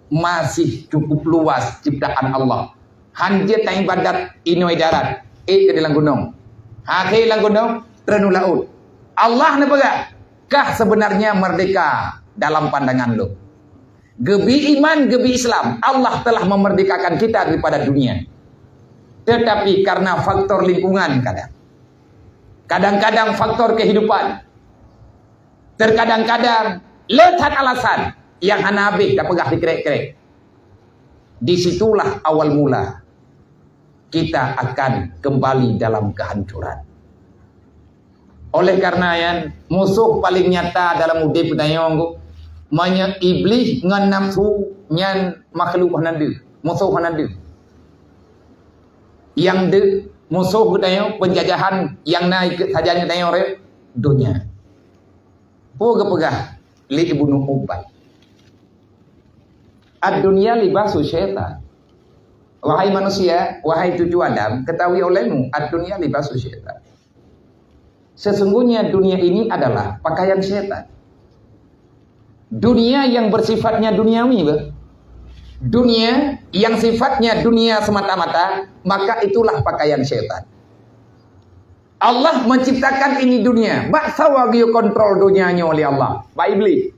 Masih cukup luas ciptaan Allah. Hanjir tak ibadat inoi darat. Ke dalam gunung. Ke dalam gunung, terenu laut. Allah ni pegang. Kah sebenarnya merdeka dalam pandangan lo? Gebi iman, gebi Islam. Allah telah memerdekakan kita daripada dunia. Tetapi karena faktor lingkungan kadang-kadang faktor kehidupan, terkadang-kadang letak alasan yang hana habis dah pegah dikerek-kerek. Disitulah awal mula kita akan kembali dalam kehancuran. Oleh karena yang musuh paling nyata dalam udip dayong manya iblis ngan nafsu nyan makhluk hanadu, musuh hanadu. Yang de musuh dayong penjajahan yang naik sajanya dayong re dunia. Pegah li Ibnu Ubay. Ad-dunya libasu syaitan. Wahai manusia, wahai cucu Adam, ketahui olehmu, ad-dunya libasu syaitan. Sesungguhnya dunia ini adalah pakaian syaitan. Dunia yang bersifatnya duniawi, dunia yang sifatnya dunia semata-mata, maka itulah pakaian syaitan. Allah menciptakan ini dunia. Baksa wagyu kontrol dunianya oleh Allah. Pak iblis.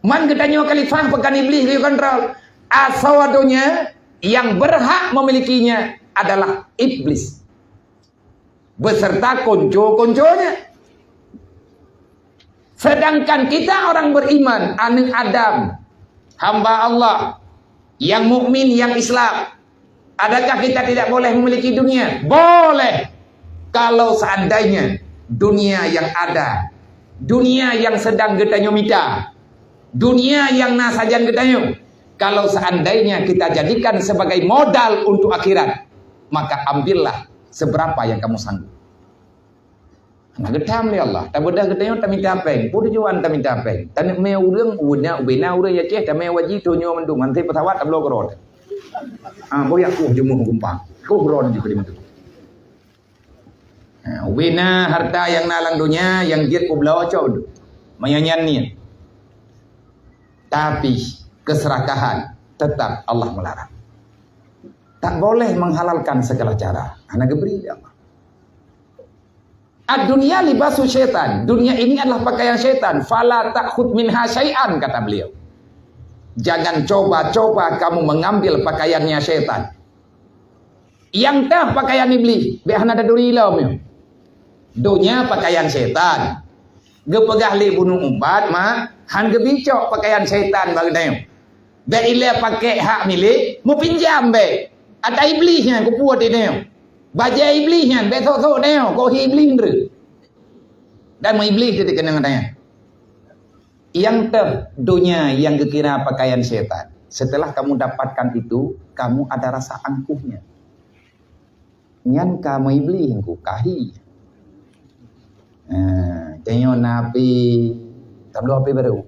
Man ketanya khalifah pekan iblis dia kontrol. Asawa dunia yang berhak memilikinya adalah iblis. Beserta konco-konconya. Sedangkan kita orang beriman, anak Adam, hamba Allah, yang mukmin, yang Islam, adakah kita tidak boleh memiliki dunia? Boleh. Kalau seandainya dunia yang ada, dunia yang sedang getanyo mita, dunia yang nasajan getanyo, kalau seandainya kita jadikan sebagai modal untuk akhirat, maka ambillah seberapa yang kamu sanggup. Nah getam ni Allah. Tak bedah getanyo tak minta apeng. Pun tujuan tak minta apeng. Tak me urang ubena urang ya ceh tak me waji tonyo mendung mantai pesawat tak belok rod. Boyak ku jemu kumpang. Ku ron di kedi mentu. Ubena harta yang nalang dunia yang giat ku belau cau. Mayanyan ni. Tapi keserakahan tetap Allah melarang. Tak boleh menghalalkan segala cara. Anak geberi Allah. Ad-dunya libasu syaitan. Dunia ini adalah pakaian syaitan. Fala ta'khud minha syai'an, kata beliau. Jangan coba-coba kamu mengambil pakaiannya syaitan. Yang tah pakaian iblis. Biar ada duri ilau. Dunia pakaian setan. Gepegah li bunuh umpat mak han gebicok pakaian setan bagai be ile pakai hak milik mu pinjam be ada iblisnya ku puat ini baja iblisnya be tok neo ko iblis ndre dan mu iblis dia kena katanya yang dunia yang kekira pakaian setan. Setelah kamu dapatkan itu kamu ada rasa angkuhnya nyan kamu iblis ku kahi. Tengok Nabi tablo api baru.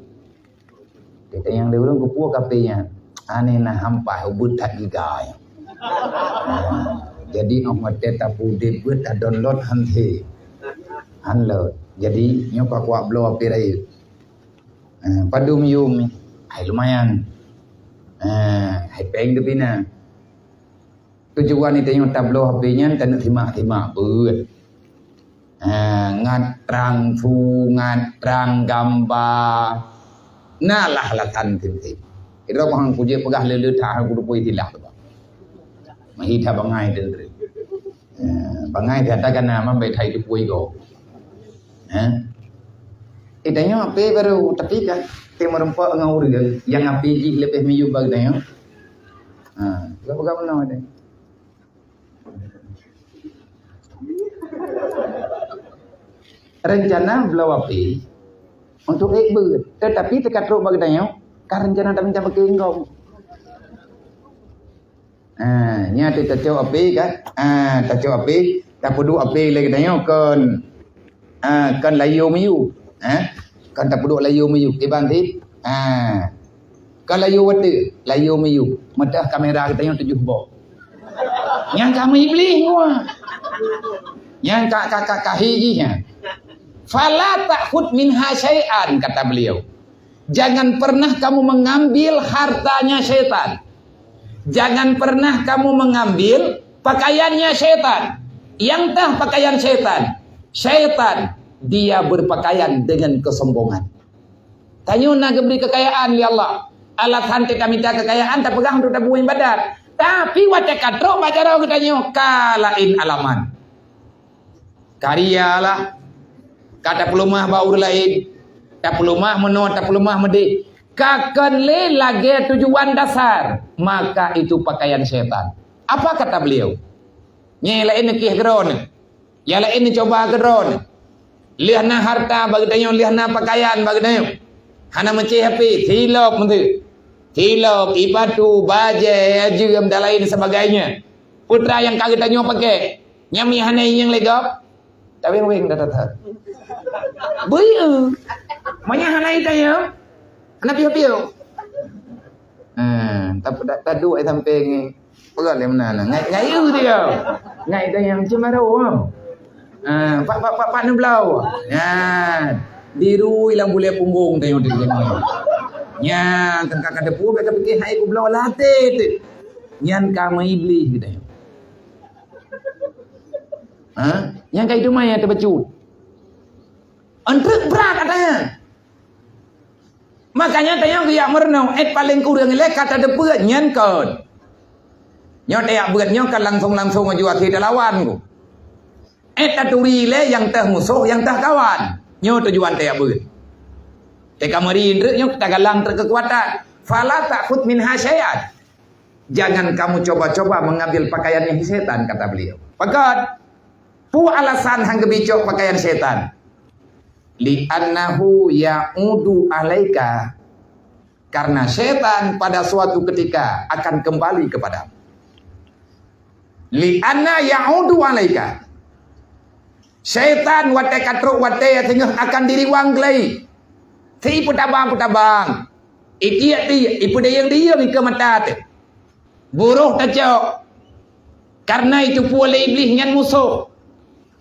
Kita yang dulu kupu kapinya. Ane na hampa hubut tak gigai. Jadi nomor data pudit buat download hanti. Unload. Jadi nyoka kuat blow api rai. Padum yum. Hai lumayan. Hai peng depina. Tujuan itu tengok tablo apinya dan terima buat. Ngatrang fu ngatrang gambar nalah latan tinti ira bang kuje pegah lele ta ku poi tilah ba mahita bangai dendre bangai katakan nama bai thai tu poi go itanya ape baru tapi kan te merempak ngau dia yang ape ji lebih miyu bag dah apa mana ada rencana belau api untuk ikut, tetapi tekat rok bagi tanya, kan rencana tak mencap kengkong. Nyata tak jauh api kan, tak jauh api, tak perlu api lagi tanya kan layu miyu, kan tak perlu layu miyu, dibanti, kan layu wate, layu miyu, mata kamera kita yang 7 bok. Yang kami iblis gua, yang kakak kahijinya. Fala ta'khud minha syai'an kata beliau. Jangan pernah kamu mengambil hartanya setan. Jangan pernah kamu mengambil pakaiannya setan. Yang tah pakaian setan. Setan dia berpakaian dengan kesombongan. Tanyuna beri kekayaan ya Allah. Alat hanti kami minta kekayaan tak pegang untuk tabu ibadat. Tapi wajah kadro baca rau katanya kalain alaman. Karyalah kata pelumah baur lain, tak pelumah menor, tak pelumah medi. Kakan le lagi tujuan dasar, maka itu pakaian setan. Apa kata beliau? Nyelain kih geron, nyelain coba geron. Lihatna harta bagi tanya, lihatna pakaian bagi tanya. Hana mencih api, hilop mentu, hilop, ibatu, baje, jam dan lain sebagainya. Putra yang kaget tanya pakai, nyami hana yang legap, tapi wing datang. Bui banyak hal lain tanya anak piu-piu tak dua sampai ni pegang dia mana ngai dia ngai dia yang cemaro pak ni belau biru ilang boleh punggung tengok dia nya tengkak ada pu mereka fikir hai ku belau latih nyan kama iblis gitu yang kayak itu maya terbecut. Untuk berat adanya. Makanya tanya dia merenung paling kurang le kata depa nyen kon. Nyo dia beut nyo kan langsung ngaju akhir lawan ku. Taturi le yang teh musuh yang teh kawan. Nyo tujuan dia beut. Te kamari indre nyo tagalang terkekuatan. Fala ta'khud minha syai'an. Jangan kamu coba-coba mengambil pakaiannya setan kata beliau. Pakat pu alasan hang gebicok pakaian setan. Li'annahu ya'udu alaika karena setan pada suatu ketika akan kembali kepadamu. Li'anna ya'udu alaika setan wate katruk wate tengah akan diriwang gelai ti putabang ikiat dia ipu dia ke mata te buruh tajok karena itu pula iblis ngan musuh.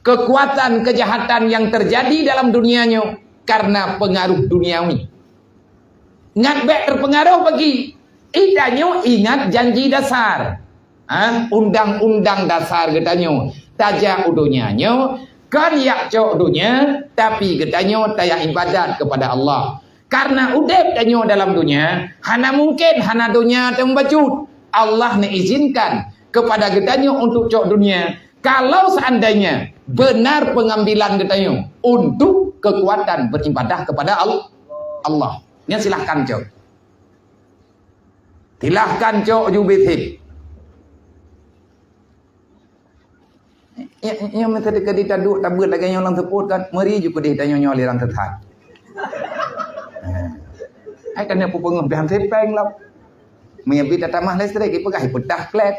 Kekuatan kejahatan yang terjadi dalam dunianya karena pengaruh duniawi. Ngat bek terpengaruh bagi idanyo ingat janji dasar. Undang-undang dasar getanyo taja udunya kan yak cok dunia tapi getanyo taya ibadat kepada Allah. Karena udep tanyo dalam dunia hana mungkin hana dunia tembacut. Allah ne izinkan kepada getanyo untuk cok dunia Kalau seandainya benar pengambilan kita untuk kekuatan beribadah kepada Allah. Ini silahkan cok. Silahkan cok jubithik. Yang mesti kita duduk tak buat lagi yang orang teput kan. Meri juga dia tanya nyoli orang tertahan. Hai kan apa pengembihan sepeng lah. Menyebut data mah listrik, kita pegang pedah klet.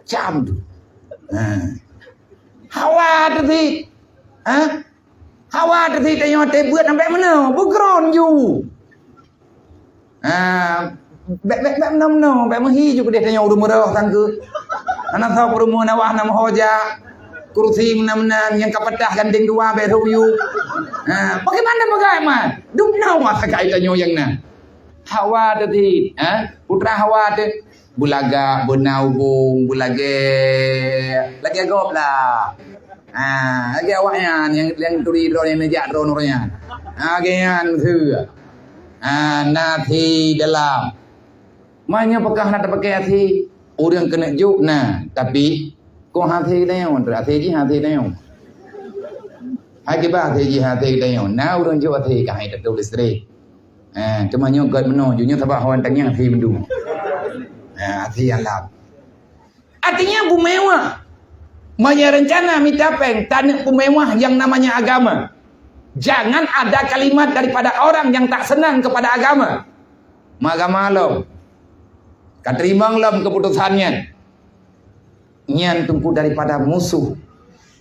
Jam tu. Hawa tu si. Hawa tu si tanya te buat sampai mana? Bergeron you. Bek mana? Bek mahi juga dia tanya udah merah tangga. Anak tahu perumah nawah nama hoja. Kursi mana yang kapatah gandeng dua beru you. Bagaimana? Duk nawa sakai tanya yang na. Hawa tu si. Putra Hawa tu. Bulaga, benaubung, bulage. Lagi agop lah. Lagi awaknya yang turi drone yang nejak drone orangnya. Agian tu. Nathi dalam. Mana apakah nak pakai hati? Orang kena juk nah, tapi kau hati dah yang tu, hati dah yang. Hai kita hati dah yang. Nah orang juk hati kah itu tulis listrik. Cuma nyugat meno, junya tabak hawan tanya hati mendu. Hati alam. Artinya bu mewah. Maya rencana minta peng tanah bu mewah yang namanya agama. Jangan ada kalimat daripada orang yang tak senang kepada agama. Agama lo. Katerimang lam keputusannya. Nyan tumpu daripada musuh.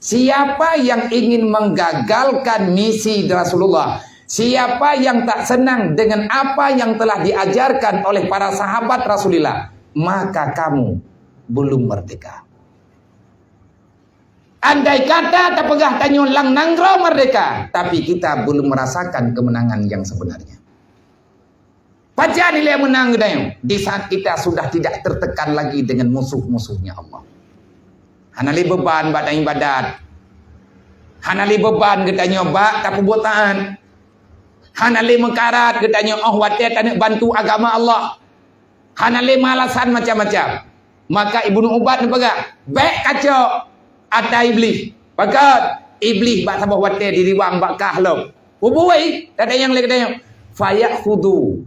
Siapa yang ingin menggagalkan misi Rasulullah, siapa yang tak senang dengan apa yang telah diajarkan oleh para sahabat Rasulullah, maka kamu belum merdeka. Andai kata tak pegah tanyo lang nanggro merdeka, tapi kita belum merasakan kemenangan yang sebenarnya. Baca nilai menang dayo di saat kita sudah tidak tertekan lagi dengan musuh-musuhnya Allah. Hanali beban bak dan ibadat. Hanali beban kita bak tak perbuatan. Hanali mengkarat kita watet tak bantu agama Allah. Hanali malasan macam-macam. Maka Ibnu Ubad ni pegak. Bek kacau ada iblis. Bakat iblis bak sabah watet di riwang bak kahlom. Bubuai tak ada yang lagi tanya. Fayakhudhu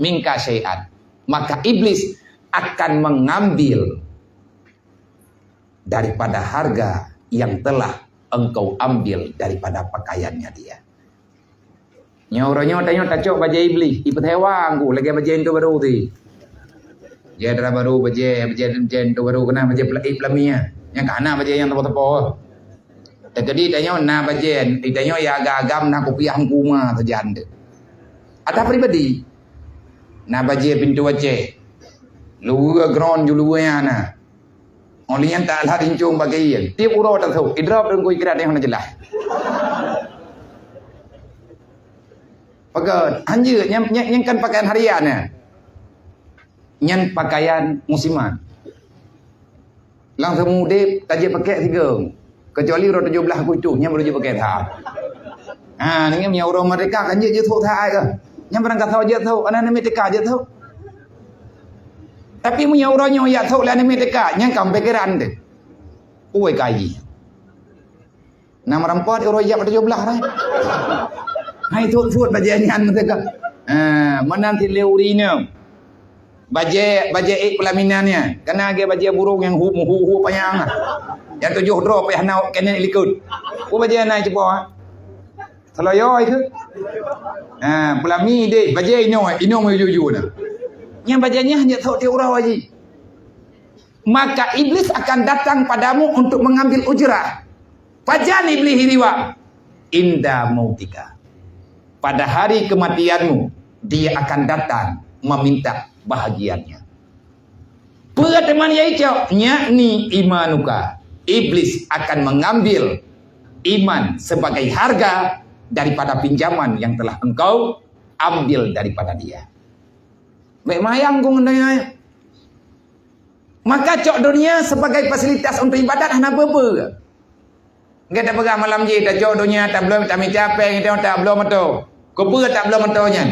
minka syai'an. Maka iblis akan mengambil daripada harga yang telah engkau ambil daripada pakaiannya dia. Nyoranya tanya tacok baja iblis, ipet hewan ku lagi baja itu baru tu. Dia dah baru baja itu baru kena baja pelamia. Yang kana baja yang tepo-tepo. Jadi tanya na baja, tanya ya agam nak kopiah kuma sajan tu. Ada pribadi. Na baje pintu wace. Lu ground julu yana. Only yang tak lah rincung bagian. Tiap urut tak tahu. Idrap dan koi kira yang jelas. Pakai anjir yang kan pakaian harian ya. Yang pakaian musiman. Langsung mudip tak je pakai tiga. Kecuali urut 17 aku itu yang baru je pakai tak. Ni punya orang mereka kan je tahu tak ke. Yang berangkat tahu je tahu, anak mereka je tahu. Tapi punya orangnya yang tahu lah mereka, yang kamu pikiran tu. Uai kaji. Nama rampat orang yang pada 17 lah. Hai tu bajian mereka. Menanti leurina. Baje pelaminannya. Kena dia baje burung yang hu panjang. Yang 7 drop yang nak kena likut. Baje naik cepat. Selayo itu. Pelami dek baja ino mau jujur dah. Yang bajanya hanya tahu dia urau aja. Maka iblis akan datang padamu untuk mengambil ujrah. Fajan iblis hiriwa inda mautika. Pada hari kematianmu dia akan datang meminta bahagiannya. Perteman yaitu yakni imanuka. Iblis akan mengambil iman sebagai harga daripada pinjaman yang telah engkau ambil daripada dia. Baik mayang kong nanya. Maka cok dunia sebagai fasilitas untuk ibadat hana apa-apa. Enggak tak pegang malam je tak cok dunia tak belum tak mencapai kita tak belum betul. Kopa tak belum betulnya.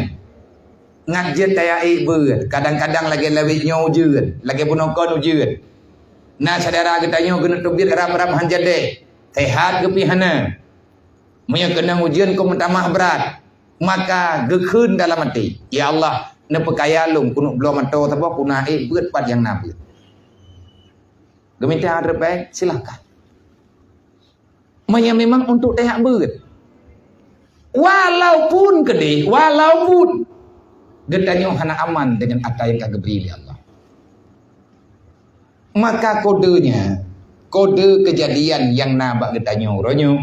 Ngajet tayai ber. Kadang-kadang lagi lebih nyojeun, lagi punokon ujeun. Nah saudara katanya kena tubir ram-ram hanjade. Sehat ke pihana. Maya kena ujian ko mentamah berat. Maka gekun dalam hati. Ya Allah, ne pekayalung kunuk belum atau apa kuna beut pad yang nabi. Geminta ada baik silakan. Maya memang untuk tehat beut. Walaupun kedih, walaupun getanya hana aman dengan apa yang kagak beri Allah. Maka kodenya, kode kejadian yang nabak getanya ronyo,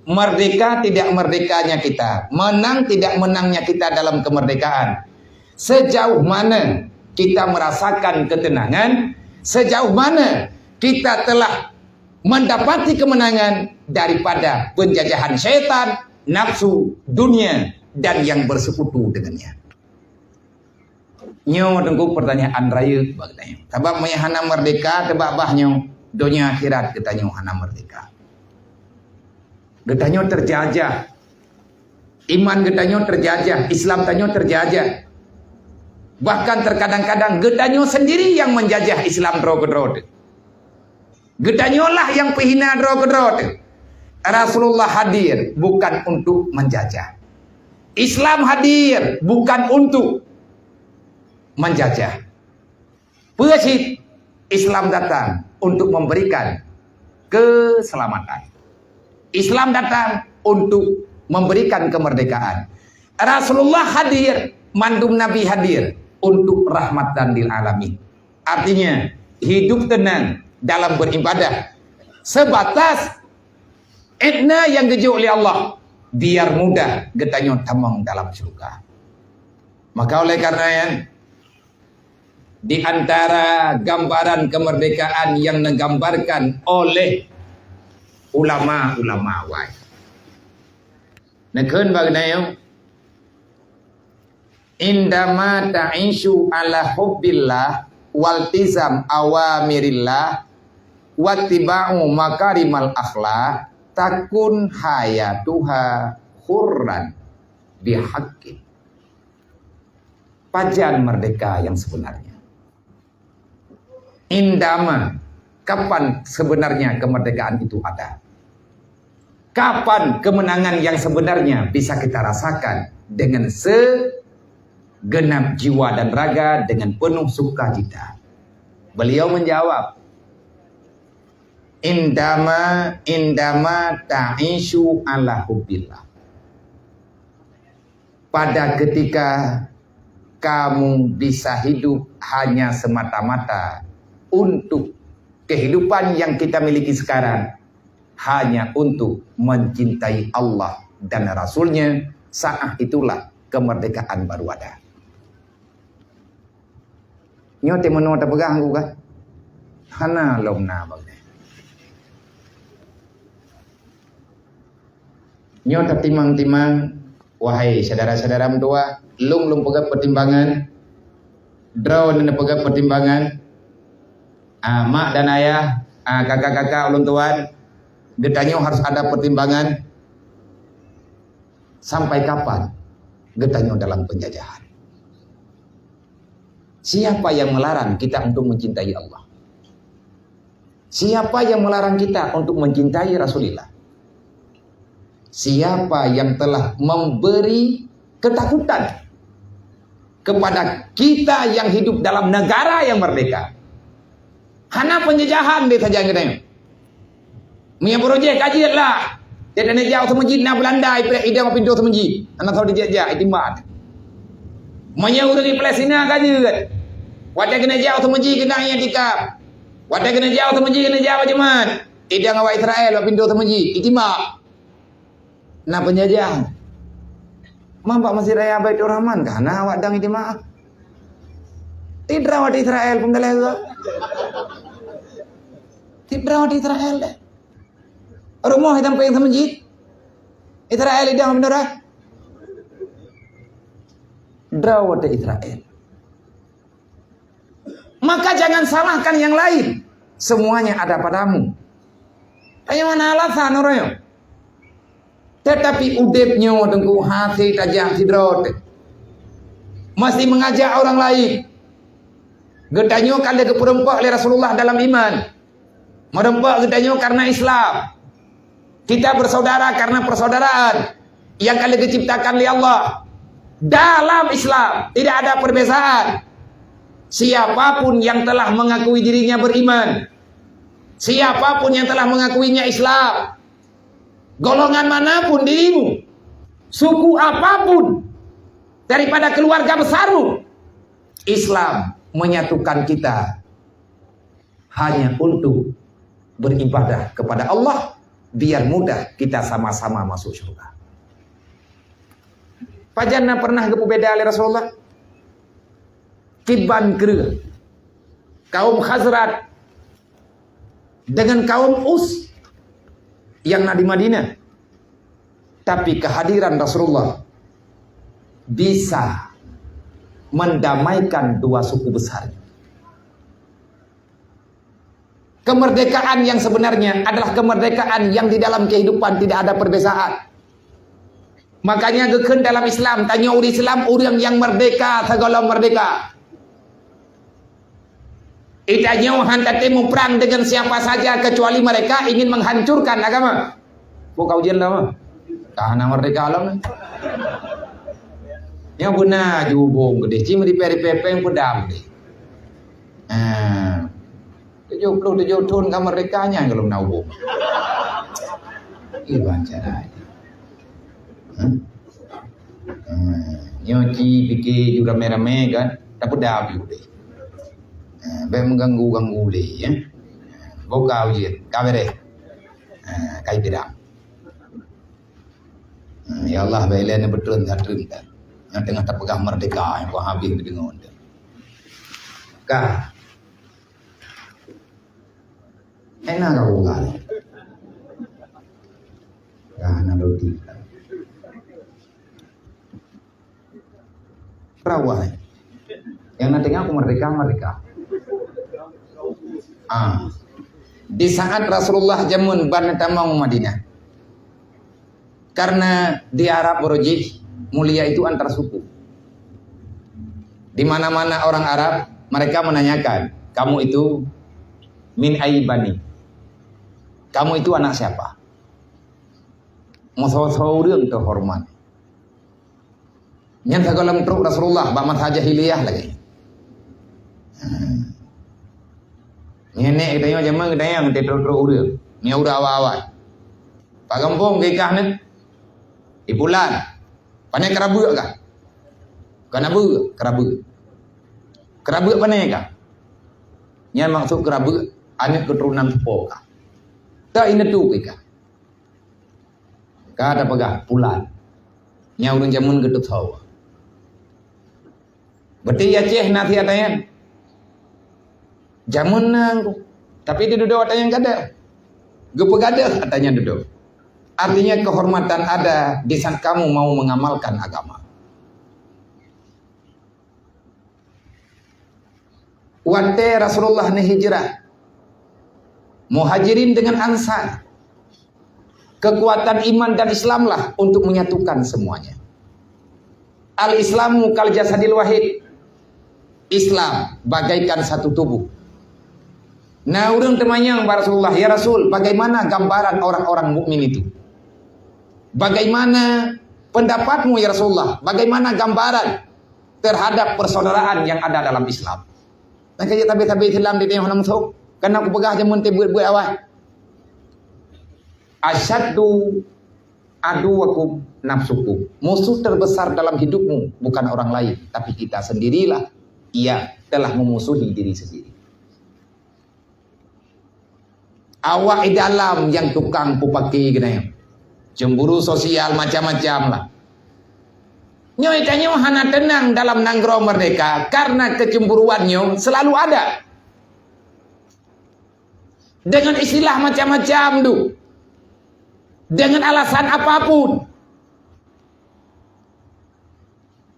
merdeka tidak merdekanya kita, menang tidak menangnya kita dalam kemerdekaan. Sejauh mana kita merasakan ketenangan, sejauh mana kita telah mendapati kemenangan daripada penjajahan setan, nafsu, dunia, dan yang bersekutu dengannya. Nyo tengku pertanyaan raya bagainya. Sebab hana merdeka tebak bahnyo dunia akhirat kita hana merdeka. Getanyo terjajah. Iman getanyo terjajah, Islam tanyo terjajah. Bahkan terkadang-kadang getanyo sendiri yang menjajah Islam drog-drog. Getanyo lah yang pehina drog-drog. Rasulullah hadir bukan untuk menjajah. Islam hadir bukan untuk menjajah. Persis Islam datang untuk memberikan keselamatan. Islam datang untuk memberikan kemerdekaan. Rasulullah hadir, mandum Nabi hadir untuk rahmatan lil alamin. Artinya hidup tenang dalam beribadah. Sebatas edna yang gejuk oleh Allah, biar mudah getanyo tamang dalam surga. Maka oleh karena yang di antara gambaran kemerdekaan yang digambarkan oleh ulama-ulama wai. Nekeun bagnayo indama ta'ishu ala hubbillah waltizam awamirillah wattiba'u makarimal akhlaq takun hayatuha hurran bihaqqi. Pajan merdeka yang sebenarnya. Indama, kapan sebenarnya kemerdekaan itu ada? Kapan kemenangan yang sebenarnya bisa kita rasakan dengan segenap jiwa dan raga dengan penuh sukacita? Beliau menjawab, indama ta'ishu ala hubbillah. Pada ketika kamu bisa hidup hanya semata-mata untuk kehidupan yang kita miliki sekarang, hanya untuk mencintai Allah dan Rasulnya, saat itulah kemerdekaan baru ada. Nyote menota pegang aku kan? Hana lomna bagai. Nyota timang-timang, wahai saudara-saudara mentua, lung pegang pertimbangan, draw dan pegang pertimbangan, mak dan ayah, kakak-kakak, ulun tuan, getanyo harus ada pertimbangan. Sampai kapan getanyo dalam penjajahan? Siapa yang melarang kita untuk mencintai Allah? Siapa yang melarang kita untuk mencintai Rasulullah? Siapa yang telah memberi ketakutan kepada kita yang hidup dalam negara yang merdeka? Hana penjajahan dia saja katanya. Mia projek kaji lah. Dia dah jauh sama masjid na Belanda ida ma pintu sama masjid. Anak tahu dia jah itimat. Manya udah di Palestina kaji kan. Wadah kena jauh sama masjid kena yang tikap. Wadah kena jauh sama masjid kena jauh jemaat. Ida ngawa Israel ma pintu sama masjid. Itimat. Na penjajahan. Mampak masih raya Baitur Rahman kana awak dang itimat. Tidak awak di Israel pembelah juga. Tidak di Israel deh. Rumah hitam peng sama masjid. Israel idang benar. Drawat di Israel. Maka jangan salahkan yang lain. Semuanya ada padamu. Ayo mana alasan orang? Tetapi udepnya tengku hati tajam sidrot. Masih mengajak orang lain. Gedanyo kali keperempat oleh Rasulullah dalam iman. Merempak katanya karena Islam. Kita bersaudara karena persaudaraan yang kali diciptakan oleh Allah. Dalam Islam tidak ada perbedaan. Siapapun yang telah mengakui dirinya beriman, siapapun yang telah mengakuinya Islam, golongan manapun dirimu, suku apapun, daripada keluarga besarmu, Islam menyatukan kita hanya untuk beribadah kepada Allah, biar mudah kita sama-sama masuk surga. Pajana pernah ke beda oleh Rasulullah? Kiban kera kaum Khazraj dengan kaum Aus yang ada di Madinah. Tapi kehadiran Rasulullah bisa mendamaikan dua suku besar. Kemerdekaan yang sebenarnya adalah kemerdekaan yang di dalam kehidupan tidak ada perbedaan. Makanya geken dalam Islam, tanya orang Islam, orang yang merdeka segala merdeka. Itanya hantate mau perang dengan siapa saja kecuali mereka ingin menghancurkan agama. Bukan ujian lama. Tahanan merdeka alam. Yang benar jubung gede, cuma di PRPP yang pedam deh. 77 tahun kemerdekaannya kalau nak hubung. Ini baca dah. Nyoci fikir juga merah-merah kan, tak pedam juga deh. Baik mengganggu deh ya. Buka ujian, kabere. Kai pedam. Ya Allah, baiklah betul tak terima. Yang tengah terpegang merdeka yang kau habis dengan dia. Kah? Enak kau kan? Karena roti. Perawai. Yang nanti aku merdeka. Di saat Rasulullah jamun Bantamang Madinah. Karena di Arab berujih mulia itu antar suku. Di mana-mana orang Arab mereka menanyakan, kamu itu min aibani. Kamu itu anak siapa? Musuh-musuh yang terhormat. Yang segala truk Rasulullah bamat jahiliyah lagi. Nenek katanya zaman katanya yang truk urang. Ni udah awal-awal. Pak kampung kekah ni. Di bulan. Pandai kerabu kah? Kerabu. Kerabu pandai kah? Yang maksud kerabu anak keturunan sepuh kah? Tak ini tu kah? Kah ada pegah bulan. Yang urang jamun gedut tahu. Berarti ya ceh nanti atanya. Jamun nang. Tapi di duduk atanya kada. Gepegada atanya duduk. Artinya kehormatan ada di saat kamu mau mengamalkan agama. Waktu Rasulullah hijrah, muhajirin dengan ansar, kekuatan iman dan Islamlah untuk menyatukan semuanya. Al-Islamu kal jasadil wahid. Islam bagaikan satu tubuh. Nah, orang temanyang Rasulullah, ya Rasul, bagaimana gambaran orang-orang mukmin itu? Bagaimana pendapatmu ya Rasulullah? Bagaimana gambaran terhadap persaudaraan yang ada dalam Islam? Dan kaya tabi-tabi Islam di tengah masuk. Karena aku pegah jamun buat awal. Asyaddu aduwakum nafsukum. Musuh terbesar dalam hidupmu bukan orang lain, tapi kita sendirilah. Ia telah memusuhi diri sendiri. Awak dalam yang tukang pupaki gini. Cemburu sosial macam-macam lah. Nyoy tanya hana tenang dalam nanggro merdeka karena kecemburuannya selalu ada. Dengan istilah macam-macam tu. Dengan alasan apapun.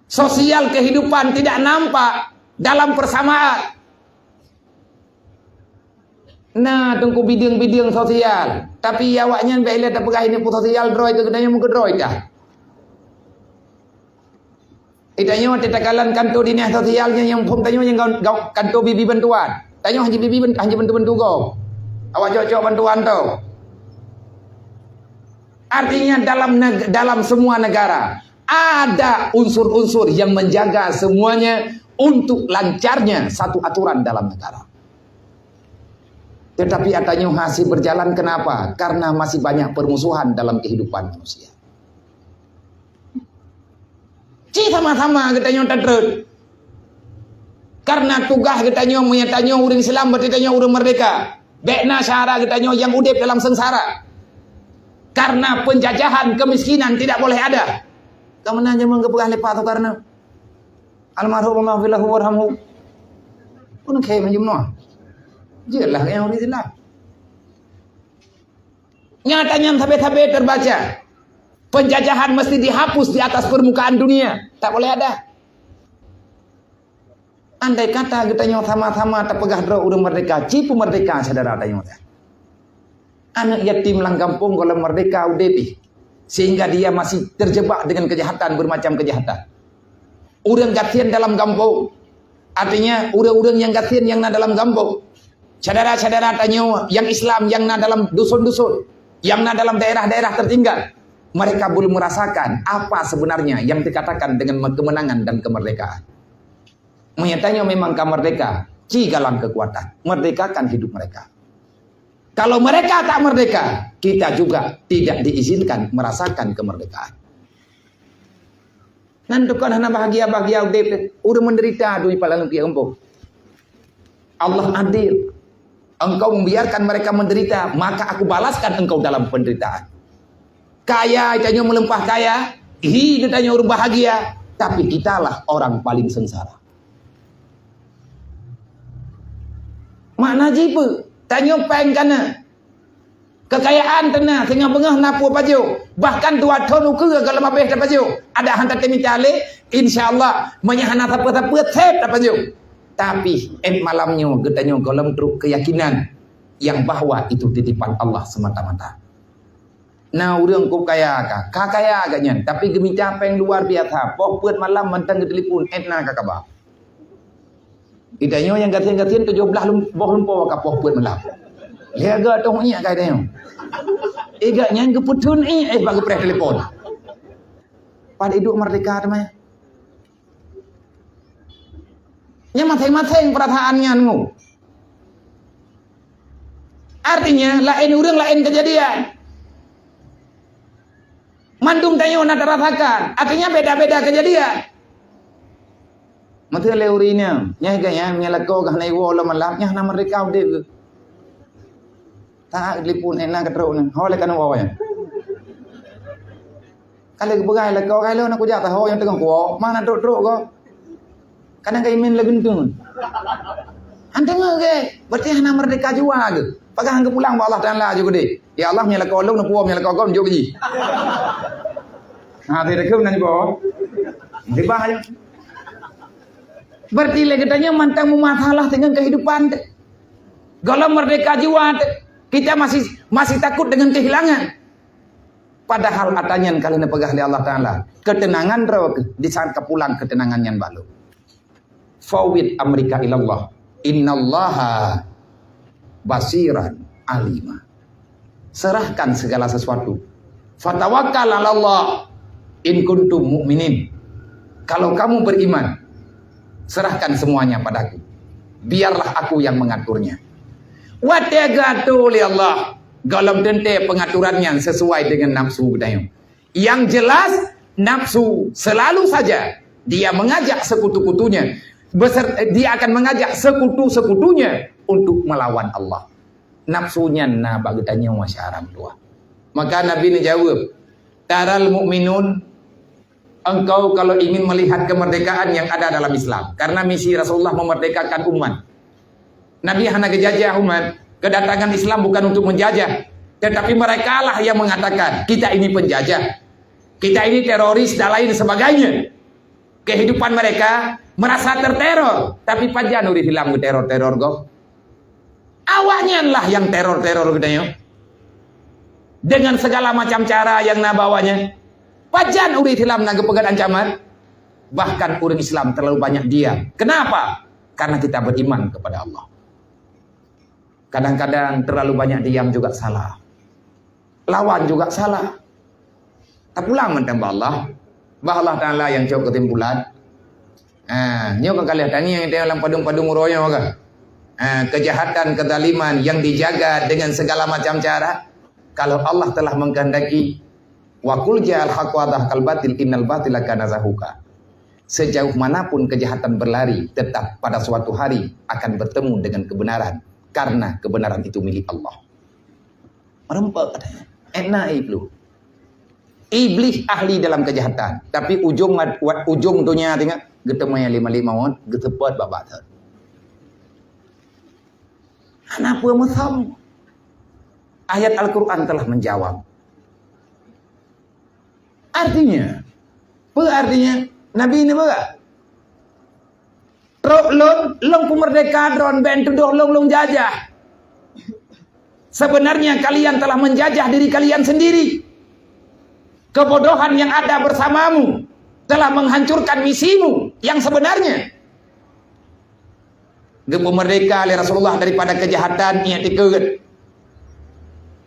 Sosial kehidupan tidak nampak dalam persamaan. Nah, tunggu bidang-bidang sosial. Tapi awaknya bila tak pegah ini pun sosial droid ke kedanya muka droid dah. Itanya tetakalan kantor dinas sosialnya yang pun tanya yang kantor bibi bantuan. Tanya haji bibi haji bantu-bantu kau. Awak cocok bantuan tu. Artinya dalam semua negara ada unsur-unsur yang menjaga semuanya untuk lancarnya satu aturan dalam negara. Tetapi adanya hasil berjalan kenapa? Karena masih banyak permusuhan dalam kehidupan manusia. Sama-sama kita nyonya terus. Karena tugas kita nyonya menyatanya orang Islam berarti kita orang merdeka. Bekna syara kita nyonya yang udip dalam sengsara. Karena penjajahan, kemiskinan tidak boleh ada. Kamu nanya mengepegah lepas tu karena almarhum maghfirlahu warhamhu. Pun kaya menjumlah. Jelah yang orang Islam. Nyatanya tabe-tabe terbaca. Penjajahan mesti dihapus di atas permukaan dunia. Tak boleh ada. Andai kata kita nyonya sama-sama terpegah orang merdeka, cipu merdeka saudara tanya. Anak yatim lang kampung kalau merdeka udepi. Sehingga dia masih terjebak dengan kejahatan, bermacam kejahatan. Orang gatian dalam kampung. Artinya orang-orang yang gatian yang dalam kampung. Saudara-saudara tanya yang Islam yang dalam dusun-dusun, yang dalam daerah-daerah tertinggal. Mereka belum merasakan apa sebenarnya yang dikatakan dengan kemenangan dan kemerdekaan. Menyatanya memang merdeka, cigalang kekuatan. Merdekakan hidup mereka. Kalau mereka tak merdeka, kita juga tidak diizinkan merasakan kemerdekaan. Nantukan hana bahagia-bahagia udah menderita dui palang pia empuk. Allah adil. Engkau membiarkan mereka menderita, maka aku balaskan engkau dalam penderitaan. Kaya itanya melempah kaya, hidup itanya orang bahagia, tapi kitalah orang paling sengsara. Makna jipe, tanya peng kana. Kekayaan tenang, tengah bengah napu baju. Bahkan dua tahun ukur kalau mabeh dapat baju. Ada hantar temi tali, insyaallah menyahana apa-apa tep dapat baju. Tapi malamnya getanya golem truk keyakinan yang bahwa itu titipan Allah semata-mata. Nah, urang ku kaya kaya agaknya, tapi gemi capeng luar biasa. Poh peut malam mentang ke telepon etna ka kabar. Idanya yang gatian-gatian 17 boh lumpur ka poh peut malam. Lega tong iak kai tanya. Igaknya ke putun bagi preh telepon. Pada hidup merdeka teman. Nya masing-masing perasaannya nu. Artinya lain urang lain kejadian. Mandum tanya nak rasakan. Artinya beda-beda kejadian. Mata leurinya, nya gaya nyalako gah nai wo malam nya nama mereka udah. Tak lipun enak keteruk ni. Hau lekan wo ya. Kalau kebegai lekau kalau nak kujak tahu yang tengah wo, mana truk-truk ko. Kadang kai min legentung. Anteng ke, berarti hana merdeka jua ke. Pagang ke pulang Allah Taala juga deh. Ya Allah nya lekau long nak puam nya lekau ko njuk ji. Ha dia rekem nani bo. Dibah aja. Berarti legetanya mantang masalah dengan kehidupan. Kalau merdeka jiwa kita masih takut dengan kehilangan. Padahal atanya kalian pegah li Allah Taala. Ketenangan di saat kepulang ketenangan yang balu. Fawid amrika ilallah. Innallaha basiran alima. Serahkan segala sesuatu. Fatawakkal 'ala Allah in kuntum mu'minin. Kalau kamu beriman, serahkan semuanya padaku. Biarlah aku yang mengaturnya. Wa tagatu li Allah. Galam tente pengaturannya sesuai dengan nafsu budaya. Yang jelas nafsu selalu saja dia mengajak sekutu-kutunya. Dia akan mengajak sekutu-sekutunya untuk melawan Allah. Nafsunya na bagutanya masyaram tua. Maka Nabi ini jawab, taral mu'minun, engkau kalau ingin melihat kemerdekaan yang ada dalam Islam. Karena misi Rasulullah memerdekakan umat. Nabi hanya gejajah umat. Kedatangan Islam bukan untuk menjajah. Tetapi mereka lah yang mengatakan, kita ini penjajah. Kita ini teroris dan lain sebagainya. Kehidupan mereka merasa terteror. Tapi pajan uri hilang ke teror-teror go. Awaknya lah yang teror-teror katanya. Dengan segala macam cara yang nabawanya. Pajan uri hilang naga pegat ancaman. Bahkan orang Islam terlalu banyak diam. Kenapa? Karena kita beriman kepada Allah. Kadang-kadang terlalu banyak diam juga salah. Lawan juga salah. Tak pulang mentambah Allah. Allah Ta'ala yang cok ketimpulan. Nyo kan kalian tanya yang dalam padung-padung royo kan. Kejahatan, kezaliman yang dijaga dengan segala macam cara. Kalau Allah telah mengkehendaki, wa qul ja'al haqqu adhaqal batil innal batila kana zahuqa. Sejauh manapun kejahatan berlari, tetap pada suatu hari akan bertemu dengan kebenaran, karena kebenaran itu milik Allah. Merempak katanya. Enak itu. Iblis ahli dalam kejahatan, tapi ujung dunia tengok ketemu yang 55 on, ketepot babak tu. Kenapa musam? Ayat Al-Quran telah menjawab. Artinya, apa artinya? Nabi ini apa? Long pemerdeka dron ben tuduh long jajah. Sebenarnya kalian telah menjajah diri kalian sendiri. Kebodohan yang ada bersamamu telah menghancurkan misimu yang sebenarnya. Gempa merdeka oleh Rasulullah daripada kejahatan ia dikeut.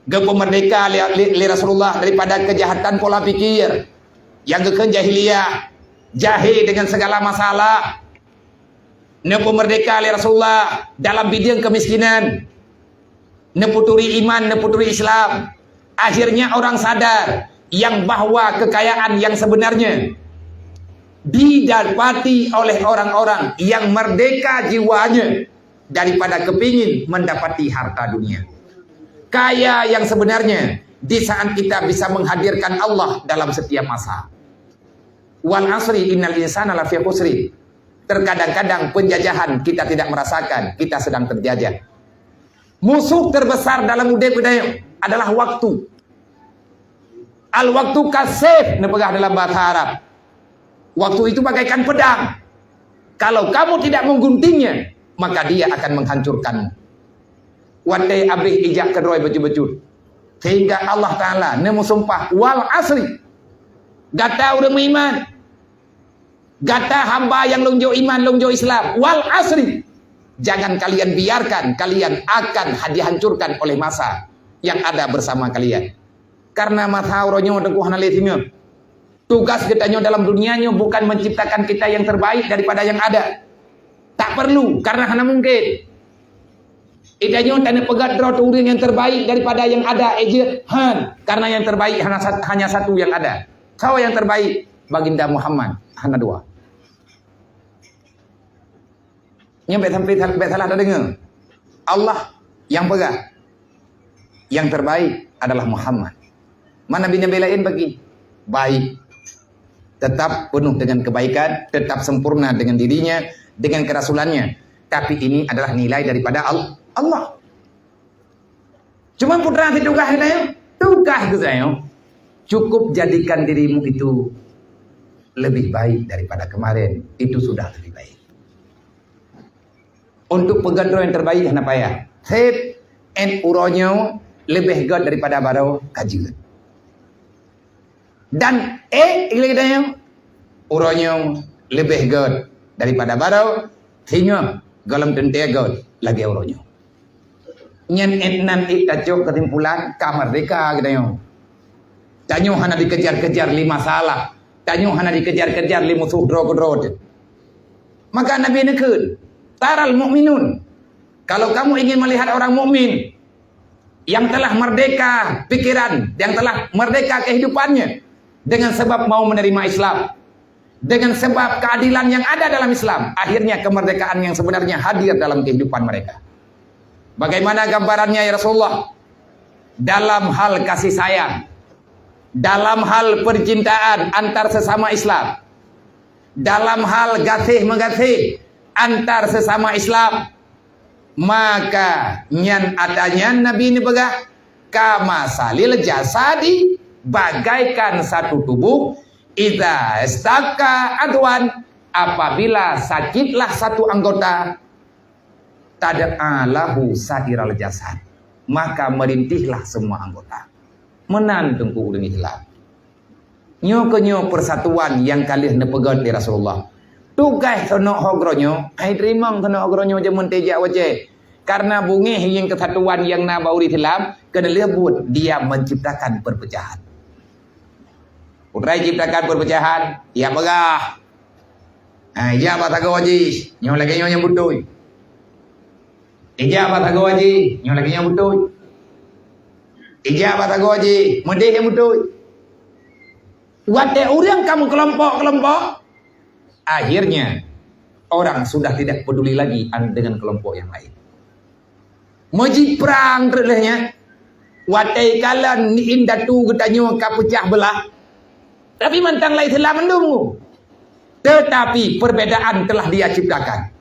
Gempa merdeka oleh Rasulullah daripada kejahatan pola pikir yang kekeh jahiliyah, jahil dengan segala masalah. Gempa merdeka oleh Rasulullah dalam bidang kemiskinan, neputuri iman, neputuri Islam. Akhirnya orang sadar yang bahwa kekayaan yang sebenarnya didapati oleh orang-orang yang merdeka jiwanya daripada kepingin mendapati harta dunia. Kaya yang sebenarnya di saat kita bisa menghadirkan Allah dalam setiap masa. Wal asri innal insana lafi khusri. Terkadang-kadang penjajahan kita tidak merasakan, kita sedang terjajah. Musuh terbesar dalam budaya adalah waktu. Al-waktu kasif nepegah dalam bahasa Arab. Waktu itu bagaikan pedang. Kalau kamu tidak mengguntingnya, maka dia akan menghancurkanmu. Wadai abih ijak kedoi baju-baju. Sehingga Allah Ta'ala nemu sumpah wal asri. Gata udah iman. Gata hamba yang longjo iman, longjo Islam. Wal asri. Jangan kalian biarkan, kalian akan dihancurkan oleh masa yang ada bersama kalian. Karena matauronyo dengku hanalitinyo. Tugas kitanya dalam dunianya bukan menciptakan kita yang terbaik daripada yang ada. Tak perlu, karena hanya mungkin. Idanya tanda pegat draw turing yang terbaik daripada yang ada aja. Karena yang terbaik hanya satu yang ada. Siapa yang terbaik? Baginda Muhammad. Hanya dua. Nyampe sampai salah dah dengar. Allah yang pegang. Yang terbaik adalah Muhammad. Mana nabi-nabi lain bagi? Baik. Tetap penuh dengan kebaikan, tetap sempurna dengan dirinya, dengan kerasulannya. Tapi ini adalah nilai daripada Allah. Cuma putra tidukah itu? Tukah ke saya. Cukup jadikan dirimu itu lebih baik daripada kemarin. Itu sudah lebih baik. Untuk pegandro yang terbaik kenapa ya? Sip and uronyo lebih god daripada baru kajian. Dan ilidanya uronyo lebih god daripada baru sehingga galam tentia god lagi uronyo. Nyen etnan ikacok ketimpulan kamar deka gitu. Tanyo hana dikejar-kejar lima salah. Tanyo hana dikejar-kejar lima musuh drog. Maka Nabi nekun taral mukminun. Kalau kamu ingin melihat orang mukmin yang telah merdeka pikiran, yang telah merdeka kehidupannya dengan sebab mau menerima Islam, dengan sebab keadilan yang ada dalam Islam, akhirnya kemerdekaan yang sebenarnya hadir dalam kehidupan mereka. Bagaimana gambarannya ya Rasulullah? Dalam hal kasih sayang, dalam hal percintaan antar sesama Islam, dalam hal gasih menggasih antar sesama Islam, maka nyan adanya Nabi ini begah kama salil jasadi, bagaikan satu tubuh idza istaka adwan, apabila sakitlah satu anggota tada'alahu sairal jasad, maka merintihlah semua anggota. Menantungku udeng Islam. Nyo persatuan yang kalian nepegat di Rasulullah. Tugas sono hogronyo, ai trimang sono hogronyo jamun teja waje. karena bungih yang kesatuan yang nabawi Islam kena lebut dia menciptakan perpecahan. Utrai ciptakan perpecahan, ya begah. Ya apa tak gaji, nyo lagi nyo yang butuh. Ija apa tak gaji, nyo lagi yang butuh. Ija apa tak gaji, mendeh yang butuh. Wate orang kamu kelompok-kelompok, akhirnya orang sudah tidak peduli lagi dengan kelompok yang lain. Moji perang terlehnya, watai kalan ni indatu getanyo kapecah belah. Tapi mantang lain telah mendungu. Tetapi perbedaan telah dia ciptakan.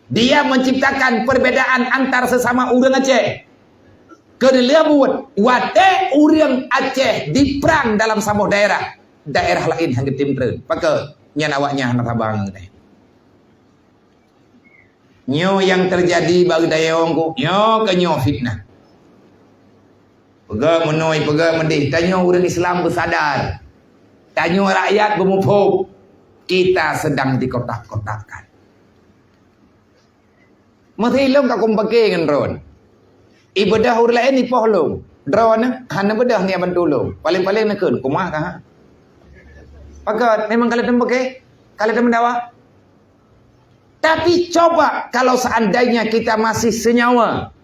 Dia menciptakan perbedaan antar sesama orang Aceh. Kena buat watai orang Aceh diperang dalam sebuah daerah lain yang ketimtren. Maka nyan awaknya anak abang ni. Nyo yang terjadi bagi daya orang nyo ke nyo fitnah. Pega menoi, pega mendih. Tanya orang Islam bersadar. Tanya rakyat bermufuk. Kita sedang dikotak-kotakkan. Mathilong kakum pakai dengan drone. Ibadah orang lain ni pohlong. Drone hanya bedah ni abang tolong. Paling-paling nak kun kumah kah? Pakat memang kalian pakai, kalian mendawa. Tapi coba kalau seandainya kita masih senyawa,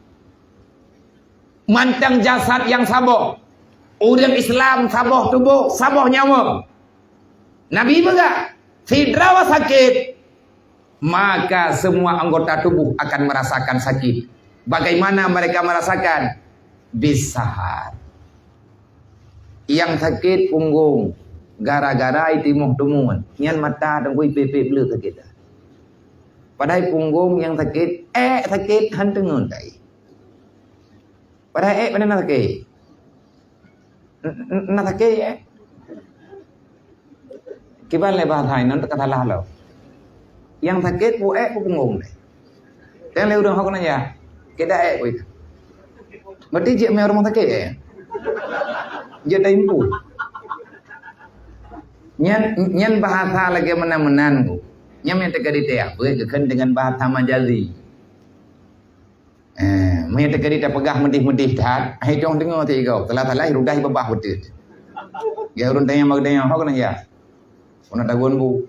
mantang jasad yang saboh, orang Islam saboh tubuh, saboh nyawa. Nabi juga, fidrawa sakit, maka semua anggota tubuh akan merasakan sakit. Bagaimana mereka merasakan? Bisahar. Yang sakit punggung, gara-gara itimuh temuan, nyan mata dan kui pepe blue sakit. Padahal punggung yang sakit, sakit hantungun tai. Padahal mana nak sakit? Nak sakit Kiban le bahasa Thai kata lah lo. Yang sakit pu punggung ni. Yang le udang hok na ya. Kita kuy. Berarti je me orang sakit Je taimpu. Nyan bahasa lagi menan ku. Nyan yang terkadi tiap ke dengan bahasa majazi. Mai terkadi tak pegah medih-medih tat. Hai jong dengar ti kau. Telah-telah rudah babah betul. Ya urun tanya magdanya hok na ya. Una dagon bu.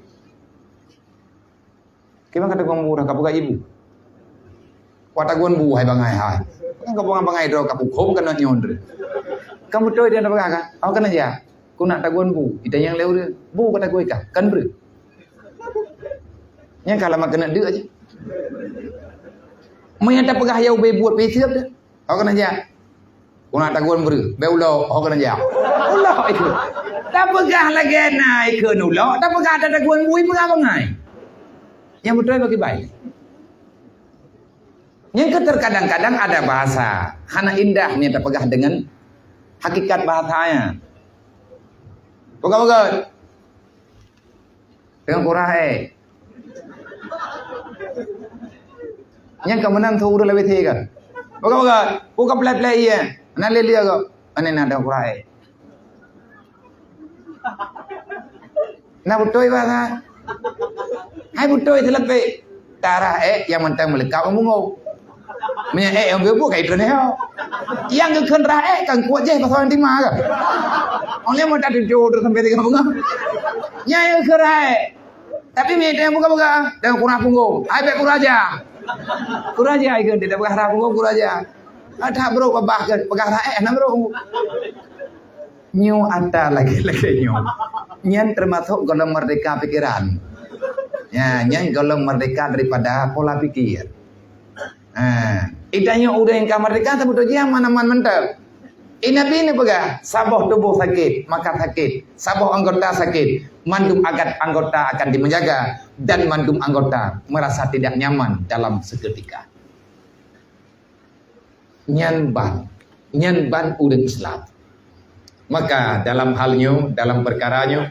Kima kata gombu dah kapuka ibu. Wata gon bu hai bangai hai. Kan kapungan bangai do kapuk hom kana nyondre. Kamu toy dia nak ka? Au kana ja. Ku nak dagon bu. Ita yang leu dia. Bu kata gue ka. Kan bre. Nya kalau mak kena dia aja. Mai ada pegah yau be buat pesiap dia. Au kana ja. Ku nak dagon bre. Be ulo au kana ja. Ulo itu. Tak pegah lagi naik ke nulok, tak pegah ada daguan bui pegah bangai. Yang betul bagi baik. Yang terkadang-kadang ada bahasa, hana indah ni tak pegah dengan hakikat bahasanya. Pegah-pegah. Dengan kurang Yang kemenang tu udah lebih tiga. Pegah-pegah. Buka pelat-pelat iya. Nak lihat kau. Ane nak ada kurang Nah betul bahasa. Hai betul itu lebih darah yang mentang melekap mengungu. Menya yang bebu kayak itu nih. Yang kekan rah kan kuat je pasal nanti mah kan. Oleh mau tak jodoh sampai dengan bunga. Yang kerai. Tapi menya yang buka-buka dengan kurang punggung. Hai baik kuraja. Kuraja ikut tidak pakai rah punggung kuraja. Ada bro babah kan pakai rah nak bro. Nyu ada lagi-lagi nyu. Nyan termasuk golong merdeka pikiran. Ya, nyan golong merdeka daripada pola pikir. Idanya udah yang merdeka tapi tu dia mana-mana mentap. Nabi ini pegah, saboh tubuh sakit, maka sakit. Saboh anggota sakit, mandum agat anggota akan dimenjaga dan mandum anggota merasa tidak nyaman dalam seketika. Nyan ban udah Islam. Maka dalam halnya, dalam perkaranya,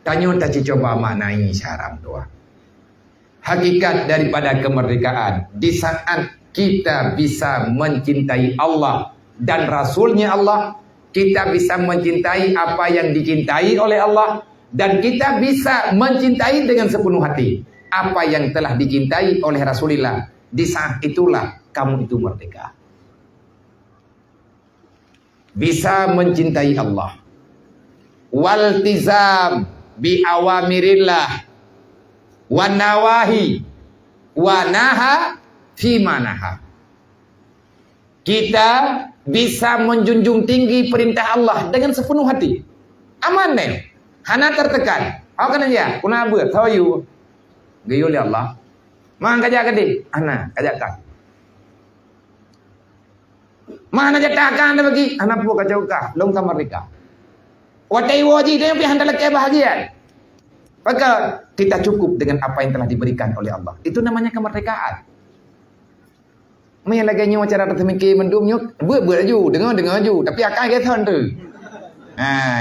tanyo tak coba maknai syaram doa. Hakikat daripada kemerdekaan di saat kita bisa mencintai Allah dan Rasulnya Allah, kita bisa mencintai apa yang dicintai oleh Allah, dan kita bisa mencintai dengan sepenuh hati apa yang telah dicintai oleh Rasulullah Di saat itulah kamu itu merdeka. Bisa mencintai Allah. Waltizam bi awamirillah wa nawahi wa naha fi manaha. Kita bisa menjunjung tinggi perintah Allah dengan sepenuh hati. Aman deh. Hana tertekan. Apa kan aja? Kuna buat tahu you. Gayo le Allah. Mang kajak kadi. Ana kajak kan. Mana jatakan ada bagi anak buah kacau kah long merdeka. Watai wajib dia yang handal kebahagiaan. Maka kita cukup dengan apa yang telah diberikan oleh Allah. Itu namanya kemerdekaan. Mai lagi nyu cara termikir mendum nyuk buat aju dengar aju tapi akan ke thon tu.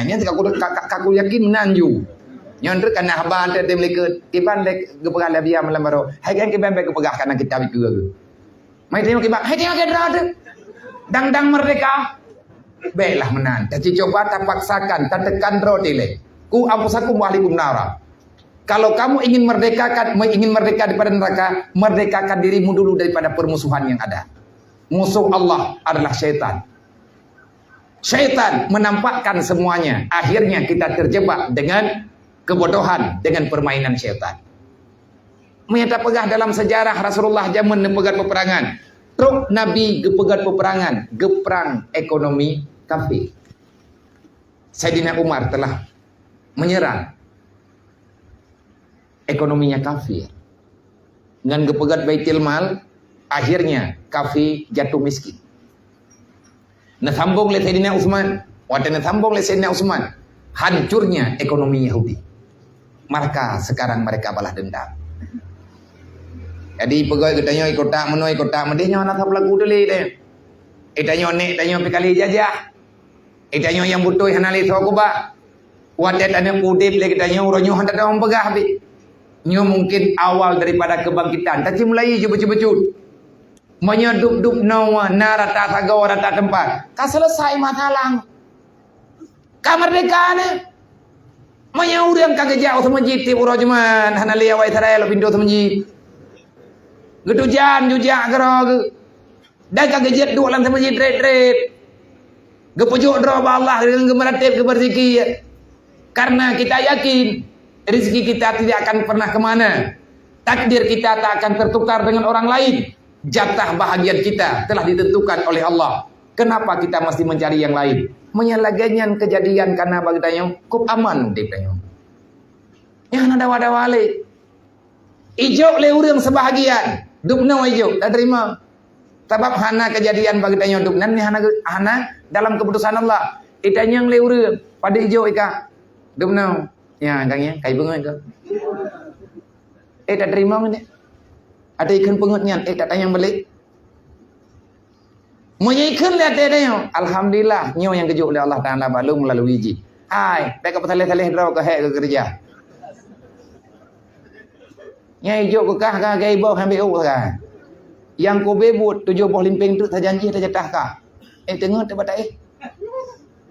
Nya aku yakin menan ju. Nyon kan haban te Malaysia kiban lek gepegah labia malam baru. Hai kan kiban baik gepegah kana kita biku. Mai tengok kiban, hai tengok ke drada. Dang merdeka. Baiklah menan. Tapi coba tak paksakan, tak tekan rodile. Ku ampusakum walikum nara. Kalau kamu ingin merdeka daripada neraka, merdekakan dirimu dulu daripada permusuhan yang ada. Musuh Allah adalah syaitan. Syaitan menampakkan semuanya. Akhirnya kita terjebak dengan kebodohan, dengan permainan syaitan. Menyata pegah dalam sejarah Rasulullah zaman pegat peperangan. Truk Nabi gepegat peperangan, geperang ekonomi kafir. Sayyidina Umar telah menyerang ekonominya kafir. Dengan gepegat Baitul Mal, akhirnya kafir jatuh miskin. Nasambung le Sayyidina Utsman, nasambung le Sayyidina Utsman, hancurnya ekonomi Yahudi. Maka sekarang mereka balas dendam. Jadi pegawai katanya ikota menoi kota medihnya anak lagu dulu deh. Itanya nek tanya pikali jajah. Itanya yang butuh hanali so kuba. Wadet ane udip le katanya uronyo hantar orang pegah bi. Nyo mungkin awal daripada kebangkitan. Tapi mulai jebut-jebut. Menyedup-dup nawa narata sagawa rata tempat. Ka selesai masalah. Ka merdeka Menyaudian kagak jauh sama jiti urojuman hanali awai Israel pintu sama jiti. Gedujan jujak gerog. Dan kagak jet dua lan sama jiti red. Gepujuk drob Allah dengan gemeratip geberziki. Karena kita yakin rezeki kita tidak akan pernah kemana. Takdir kita tak akan tertukar dengan orang lain. Jatah bahagian kita telah ditentukan oleh Allah. Kenapa kita mesti mencari yang lain? Menyalaganyan kejadian karena bagi tanya kup aman dip tanya. Yang ada wadah-wale. Ijo le urang sebahagian. Dupna ijo, tak terima. Sebab hana kejadian bagi tanya dupnan ni hana dalam keputusan Allah. Itanya yang le urang pada ijo ika. Dupna. Ya kangnya kai bengoy ke. Tak terima ni. Ada ikan pengutnya, tak tanya balik. Menyikan lihat dia. Alhamdulillah, nyo yang kejuk oleh Allah Taala balu melalui ji. Hai, mereka petalih-talih draw ke hek ke kerja. Nyai juk ke kah ka gai bau ambil ka. Yang ko bebut 70 limping tu tak janji tak jatah ka. Tengok tak batai.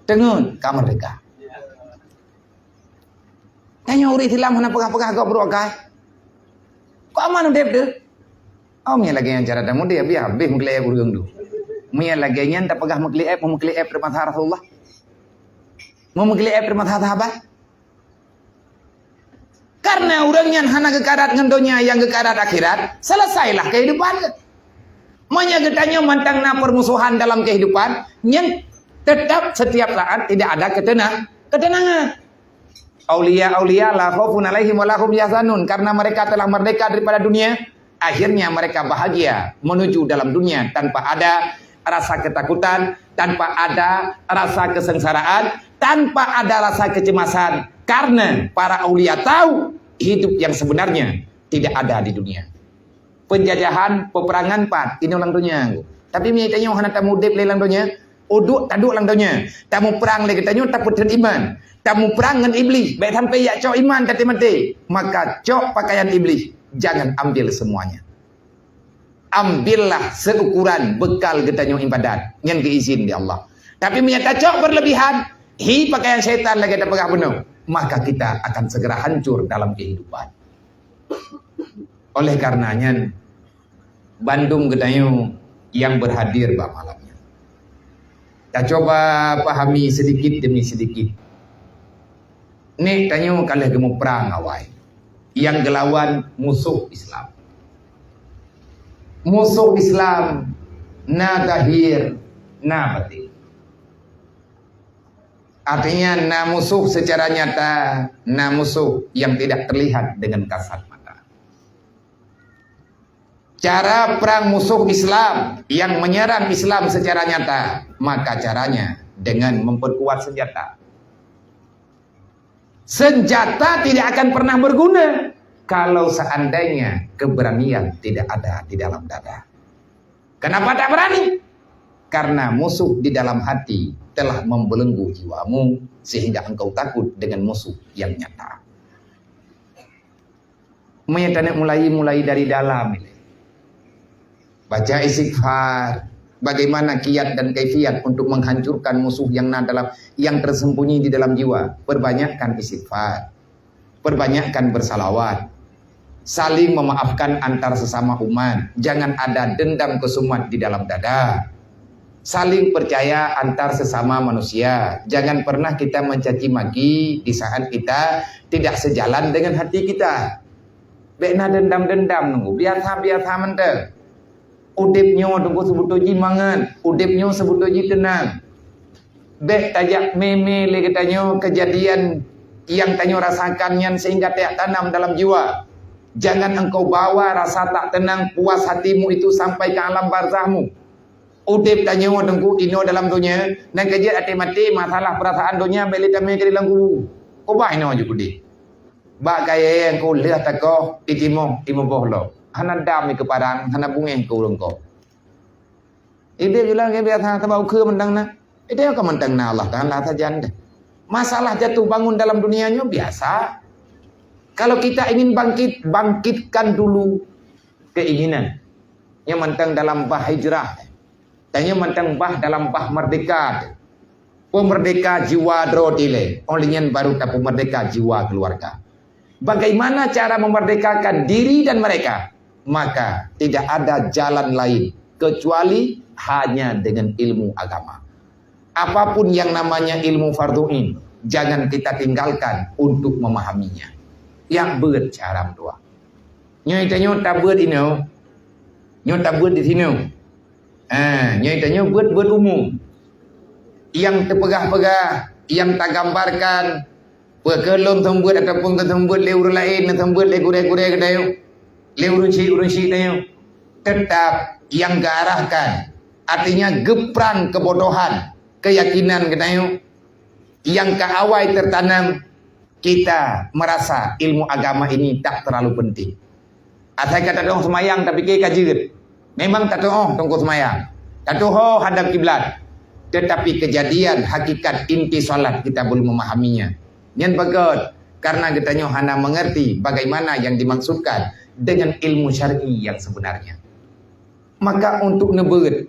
Tengok ka merdeka. Tanya uri tilam hana pegah-pegah kau bro kai. Kau aman dep tu? Oh nya lagi yang cara tamu dia biar habis mengkelai urang tu. Nya lagi yang tak pegah mengkelai permata Rasulullah. Mau mengkelai permata sahabat. Karena orangnya hana kekarat ngendonya yang kekarat akhirat, selesailah kehidupan. Manya getanya mantangna permusuhan dalam kehidupan, yang tetap setiap saat tidak ada ketenangan. Aulia la khaufun alaihim wa lahum yahzanun, karena mereka telah merdeka daripada dunia, akhirnya mereka bahagia menuju dalam dunia tanpa ada rasa ketakutan, tanpa ada rasa kesengsaraan, tanpa ada rasa kecemasan. Karena para aulia tahu hidup yang sebenarnya tidak ada di dunia. Penjajahan, peperangan ini ulang dunia. Tapi mi tanya hana tamu dep le lang dunia, uduk taduk lang dunia. Tamu perang le katanya tak putren iman. Tamu perang dengan iblis, baik sampai ya cok iman kata mati. Maka cok pakaian iblis, jangan ambil semuanya. Ambillah seukuran bekal katanya ibadat yang keizin di Allah. Tapi menyata cok berlebihan, pakaian syaitan lagi ada pegang penuh. Maka kita akan segera hancur dalam kehidupan. Oleh karenanya Bandung gedayu yang berhadir bah malamnya. Kita coba pahami sedikit demi sedikit. Nih tanyo kalah gemu perang awai. Yang gelawan musuh Islam. Musuh Islam na zahir na batin. Artinya na musuh secara nyata, na musuh yang tidak terlihat dengan kasat mata. Cara perang musuh Islam yang menyerang Islam secara nyata, maka caranya dengan memperkuat senjata. Senjata tidak akan pernah berguna kalau seandainya keberanian tidak ada di dalam dada. Kenapa tak berani? Karena musuh di dalam hati telah membelenggu jiwamu sehingga engkau takut dengan musuh yang nyata. Menyatakan mulai dari dalam ini. Baca istighfar, bagaimana kiat dan kaifiat untuk menghancurkan musuh yang tersembunyi di dalam jiwa. Perbanyakkan istighfar, perbanyakkan bersalawat, saling memaafkan antar sesama umat, jangan ada dendam kesumat di dalam dada. Saling percaya antar sesama manusia. Jangan pernah kita mencaci maki di saat kita tidak sejalan dengan hati kita. Bekna dendam-dendam nunggu. Biasa menteng. Udipnya tunggu sebutoji mangan. Udipnya sebutoji tenang. Bek tajak meme le katanya kejadian yang tanyo rasakan yang sehingga tak tanam dalam jiwa. Jangan engkau bawa rasa tak tenang puas hatimu itu sampai ke alam barzahmu. Udip tanya tengku ino dalam dunia dan kerja ati mati masalah perasaan dunia beli kami ke dalam guru. Kau bah ino je kudi. Bak kaya yang kau lihat tako itimo bohlo. Hana dami ke parang hana bunge kau lengko. Ide bilang ke biasa tabau ke mendang na. Ide ka mendang na Allah kan lah saja. Masalah jatuh bangun dalam dunianya biasa. Kalau kita ingin bangkitkan dulu keinginan yang mentang dalam bah hijrah. Tanya mentang bah dalam bah merdeka. Pemerdeka jiwa drodile. Olehnya baru tak pemerdeka jiwa keluarga. Bagaimana cara memerdekakan diri dan mereka? Maka tidak ada jalan lain kecuali hanya dengan ilmu agama. Apapun yang namanya ilmu fardhu'in, jangan kita tinggalkan untuk memahaminya. Yang bercara dua. Nyoi tanya tak buat ini. Nyoi tak buat di sini. Nyoi tanya buat umum. Yang terpegah-pegah, yang tak gambarkan, pekelom tembuat ataupun tembuat leur lain, tembuat legure-gure kedayu, leurunci dayu. Tetap yang kearahkan, artinya gepran kebodohan, keyakinan kedayu, yang ke awal tertanam. Kita merasa ilmu agama ini tak terlalu penting. Asal kata dong semayang tapi ke kajian. Memang tak tahu tunggu semayang. Tak tahu hadap kiblat. Tetapi kejadian hakikat inti solat kita belum memahaminya. Yang bagus karena kita hanya mengerti bagaimana yang dimaksudkan dengan ilmu syar'i yang sebenarnya. Maka untuk nebut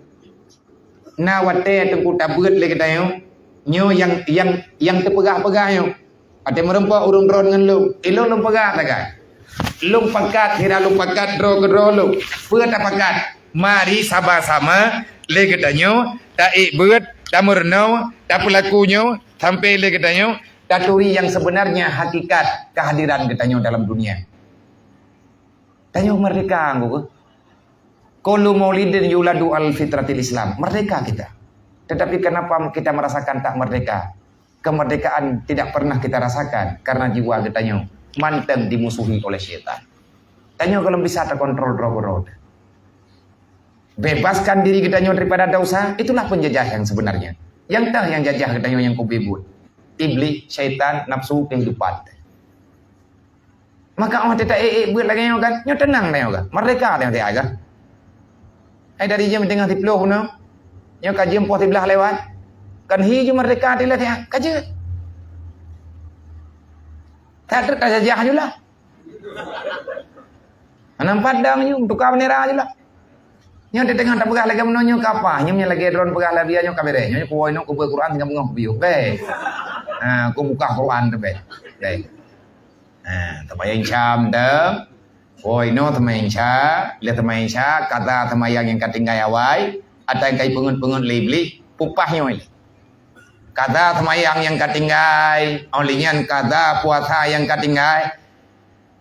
nawate tengku tabut le kita nyo yang terpegah-pegah yo. Ada merempak urung dron dengan lu. Ilung lu pegat tak kan? Lung pakat kira lu pakat dro ke dro lu. Peur tak pakat. Mari sama-sama le kedanyo tak beut tak merenau tak pelakunya sampai le kedanyo taturi yang sebenarnya hakikat kehadiran kedanyo dalam dunia. Tanyo merdeka anggo. Kullu maulidin yuladu al fitratil Islam. Merdeka kita. Tetapi kenapa kita merasakan tak merdeka? Kemerdekaan tidak pernah kita rasakan karena jiwa kita mantap dimusuhi oleh syaitan. Tanya kalau bisa terkontrol road. Bebaskan diri kita daripada dosa, itulah penjajah yang sebenarnya. Yang tah yang jajah kita yang kubibut. Iblis, syaitan, nafsu, kehidupan. Maka orang tidak buat lagi kan, nyo tenang kan, merdeka dia kan. Dari jam tengah diploh no, nyo kajian poh belah lewat. Kan hiju merdeka dia dia kaje. Tak ada saja ajulah. Nampak dah nyu tukar bendera ajulah. Nyo di tengah tak pegah lagi menonyo apa? Nyo lagi drone pegah lah dia nyo kabere. Nyo kuoi no ku Quran dengan bunga biu. Be. Ku buka Quran tu be. Be. Tak payah cam dah. Oi no thamai cha, le thamai cha kata thamayang yang katinggai awai, ada yang kai pengun-pengun libli, pupah nyoi. Kata thamayang yang katinggai, olinyan kata puasa yang katinggai.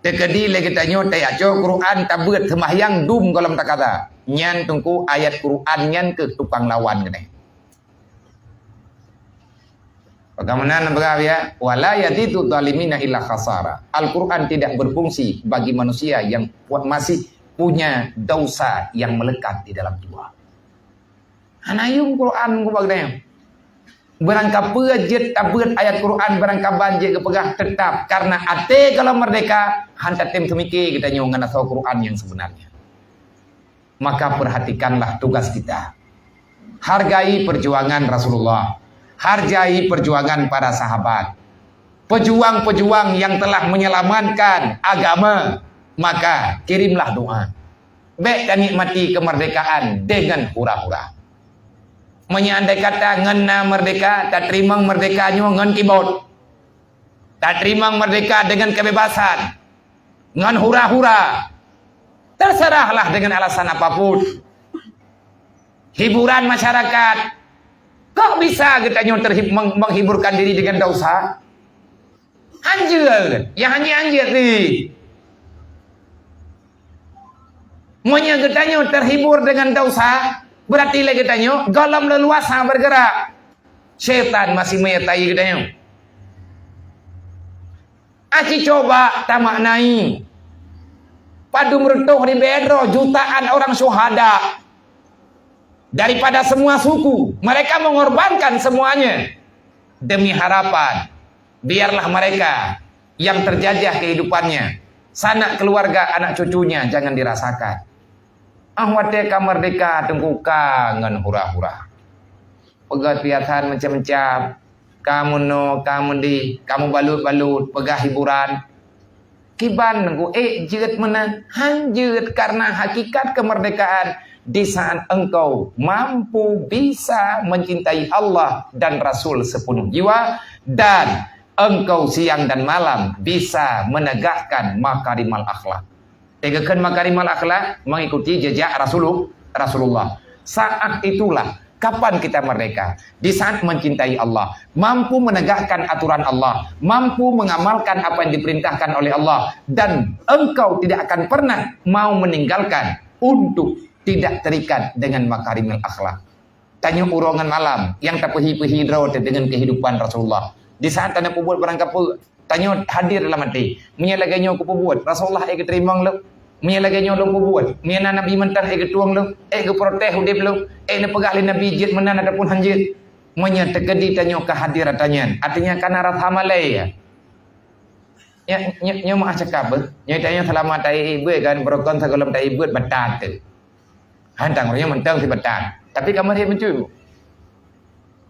Tekedi le kita nyote aco Quran tabeut thamayang dum kolam tak kata. Nyan tungku ayat Quran nyan ke tukang lawan kene. Bagaimana nampak ya? Wala yazidu zalimina illa khasara. Al-Quran tidak berfungsi bagi manusia yang masih punya dosa yang melekat di dalam jiwa. Hanayung Quran ku bagdaya. Berangkap pejet tabeut ayat Quran berangkap banjir kepegah tetap karena ate kalau merdeka hantar tim semiki kita nyongan asal Quran yang sebenarnya. Maka perhatikanlah tugas kita. Hargai perjuangan Rasulullah. Hargai perjuangan para sahabat. Pejuang-pejuang yang telah menyelamatkan agama. Maka kirimlah doa. Baik dan nikmati kemerdekaan dengan hura-hura. Menyandai kata ngena merdeka, tak terima merdekanya ngen keyboard. Tak terima merdeka dengan kebebasan. Ngen hura-hura. Terserahlah dengan alasan apapun. Hiburan masyarakat. Kok bisa kita menghiburkan diri dengan dosa? Anjir, ya hanya anjir nih. Monya kita terhibur dengan dosa, berarti lagi kita golem leluasa bergerak. Setan masih menyertai kita. Aci coba tak maknai. Padu merutuh di bedro jutaan orang syuhada. Daripada semua suku, mereka mengorbankan semuanya demi harapan. Biarlah mereka yang terjajah kehidupannya, sanak keluarga anak cucunya jangan dirasakan. Ahwateka merdeka tengku kangen hura-hura. Pegat piatan macam-macam. Kamu balut-balut, pegah hiburan. Kiban nengku jeut mana hanjeut karena hakikat kemerdekaan. Di saat engkau mampu bisa mencintai Allah dan Rasul sepenuh jiwa dan engkau siang dan malam bisa menegakkan makarimal akhlak. Tegakkan makarimal akhlak mengikuti jejak Rasulullah. Saat itulah kapan kita merdeka? Di saat mencintai Allah, mampu menegakkan aturan Allah, mampu mengamalkan apa yang diperintahkan oleh Allah dan engkau tidak akan pernah mau meninggalkan untuk tidak terikat dengan makarimil akhlak. Tanya urongan malam yang tak pehi-pehi dengan kehidupan Rasulullah. Di saat tanya pubuat berangkap tanya hadir dalam hati. Menyalaganya aku pubuat. Rasulullah ega terima lu. Menyalaganya lu pubuat. Menyana Nabi mentah ega tuang lu. Ega proteh udip lu. Ega pegalin Nabi jid menan adapun hanjir. Menyategedi tanya kehadiran tanya. Artinya karena rathamalaya. Nya mah cakap. Nya tanya selamat tai ibu kan berokon sagolam tai ibu batat tu. Hantang orangnya mentang si batat. Tapi kamar dia mencuri.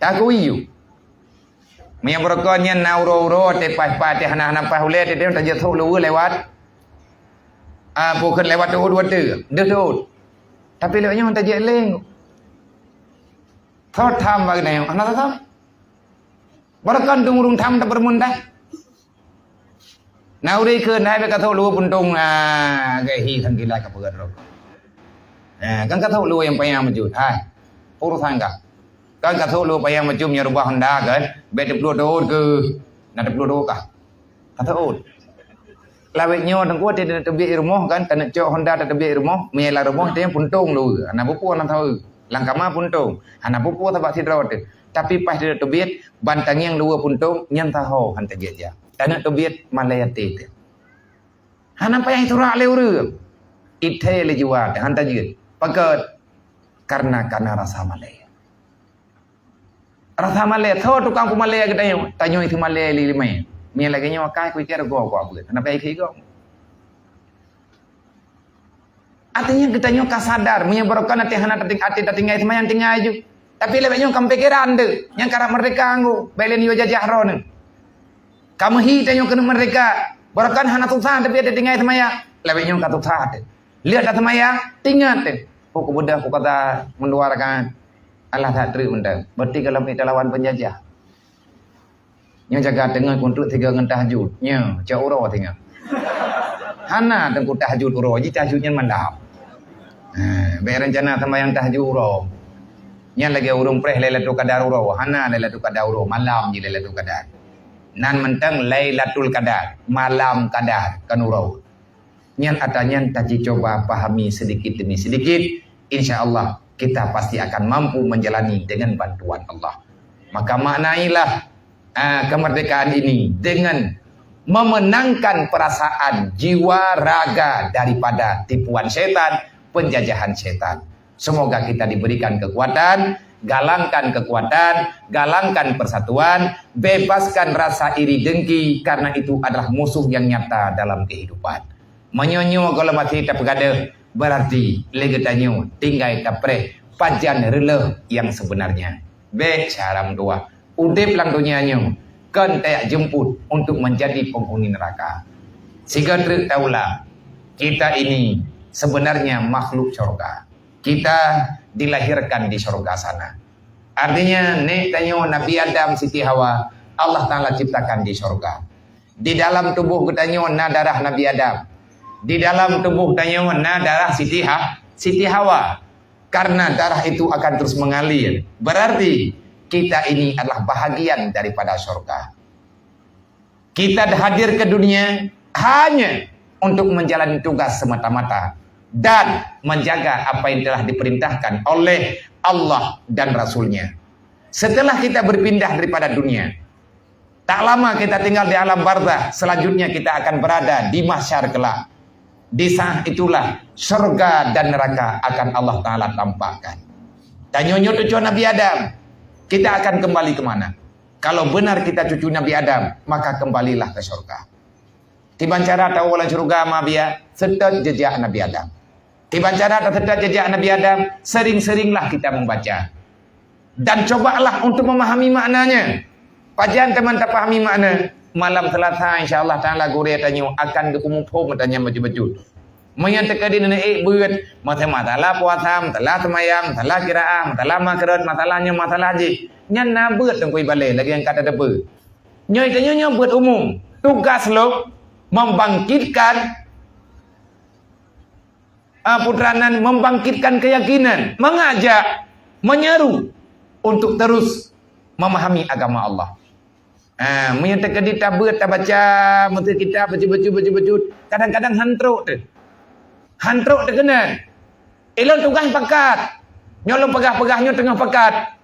Tak kuiyu. Yang berokonnya nauro-uro tepas-pas te hana-hana pahule te dia tak jatuh lu lewat. Bukan lewat tu dua. Tapi lewatnya tak jatuh leng. Thot tham bagaimana? Anak tahu. Berokon dung-dung tham tak bermundah. Nauri ke naik ke tahu lu puntung gahi kan gila ke perut. Kan kata lu yang payah maju. Hai. Urusan enggak. Kan kata lu payah maju punya rumah Honda kan. Bet 10 tahun ke. Nak 10 tahun kah? Kata ud. Lawetnya tengku dia tebi rumah kan. Tanak cok Honda tebi rumah. Menyela rumah dia puntung lu. Anak pupu anak tahu. Langkama puntung. Anak pupu tabak sidra tu. Tapi pas dia tebi bantang yang lu puntung nyan tahu hantar dia. Tanak tebi malayati tu. Anak payah itu rak leu. Ithe le jiwa hantar dia. Pakat karena rasa malaya. Rasa malaya tahu tukang pumalaya kita yang tanya itu malaya lima. Mia lagi nyawa kai kui kira gua apa. Kenapa iki kau? Artinya kita nyoka sadar menyebarkan hati hana hati tinggal itu yang tinggal aja. Tapi lebihnya kamu pikiran deh. Yang karena mereka anggu belen yo jajahron. Kamu hita nyoka mereka. Barakan hana susah tapi ada tinggal itu maya. Lebihnya kata susah. Lihat data maya tinggal deh. Aku mudah aku kata menduarkan Allah tak terima dah. Berarti kalau kita lawan penjajah. Nya jaga dengan untuk 3 ngentah tahajud. Nya jauh tinggal. Hana tengku tahajud uro, ji tahajudnya mandap. Baik rencana sembahyang tahajud uro. Nya lagi urung preh Lailatul Qadar uro, hana Lailatul Qadar uro, malam ji Lailatul Qadar. Nan mentang Lailatul Qadar, malam Qadar kan uro. Nyan atanya taji coba pahami sedikit demi sedikit, insyaallah kita pasti akan mampu menjalani dengan bantuan Allah. Maka maknailah kemerdekaan ini dengan memenangkan perasaan jiwa raga daripada tipuan setan, penjajahan setan. Semoga kita diberikan kekuatan, galangkan kekuatan, galangkan persatuan, bebaskan rasa iri dengki karena itu adalah musuh yang nyata dalam kehidupan. Menyonyo kalau mati tak bergada berarti legetanyo tinggal tapre pajan rela yang sebenarnya. Baik salam doa. Udip lang dunianya kan tak jemput untuk menjadi penghuni neraka. Sehingga tahulah kita ini sebenarnya makhluk surga. Kita dilahirkan di surga sana. Artinya nek tanyo Nabi Adam Siti Hawa Allah Taala ciptakan di surga. Di dalam tubuh ketanyo na darah Nabi Adam. Di dalam tubuh tanyo na darah Siti Hawa. Karena darah itu akan terus mengalir. Berarti kita ini adalah bahagian daripada surga. Kita hadir ke dunia hanya untuk menjalani tugas semata-mata dan menjaga apa yang telah diperintahkan oleh Allah dan Rasulnya. Setelah kita berpindah daripada dunia, tak lama kita tinggal di alam barzakh. Selanjutnya kita akan berada di mahsyar kelak. Di saat itulah surga dan neraka akan Allah Ta'ala tampakkan. Tanyonyo cucu Nabi Adam, kita akan kembali kemana? Kalau benar kita cucu Nabi Adam, maka kembalilah ke surga. Tiban cara tahu walau surga mabia, serta jejak Nabi Adam. Tiban cara serta jejak Nabi Adam, sering-seringlah kita membaca. Dan cobalah untuk memahami maknanya. Pajan teman tak pahami makna, malam Selasa insya-Allah taala guru tanyo akan diumumkan tanya baju-baju. Menyatakan ini buat masalah puasa, masalah semayang, masalah kiraah, masalah makrat, masalahnya masalah haji. Nya na beut tengkui balai lagi yang kata depe. Nyoi tanyo buat umum. Tugas lo membangkitkan putranan, membangkitkan keyakinan, mengajak, menyeru untuk terus memahami agama Allah. Menyatakan kita buat tak baca menteri kita baju kadang-kadang hantruk terkenal elok tugas pakat nyolong pegah-pegahnya tengah pakat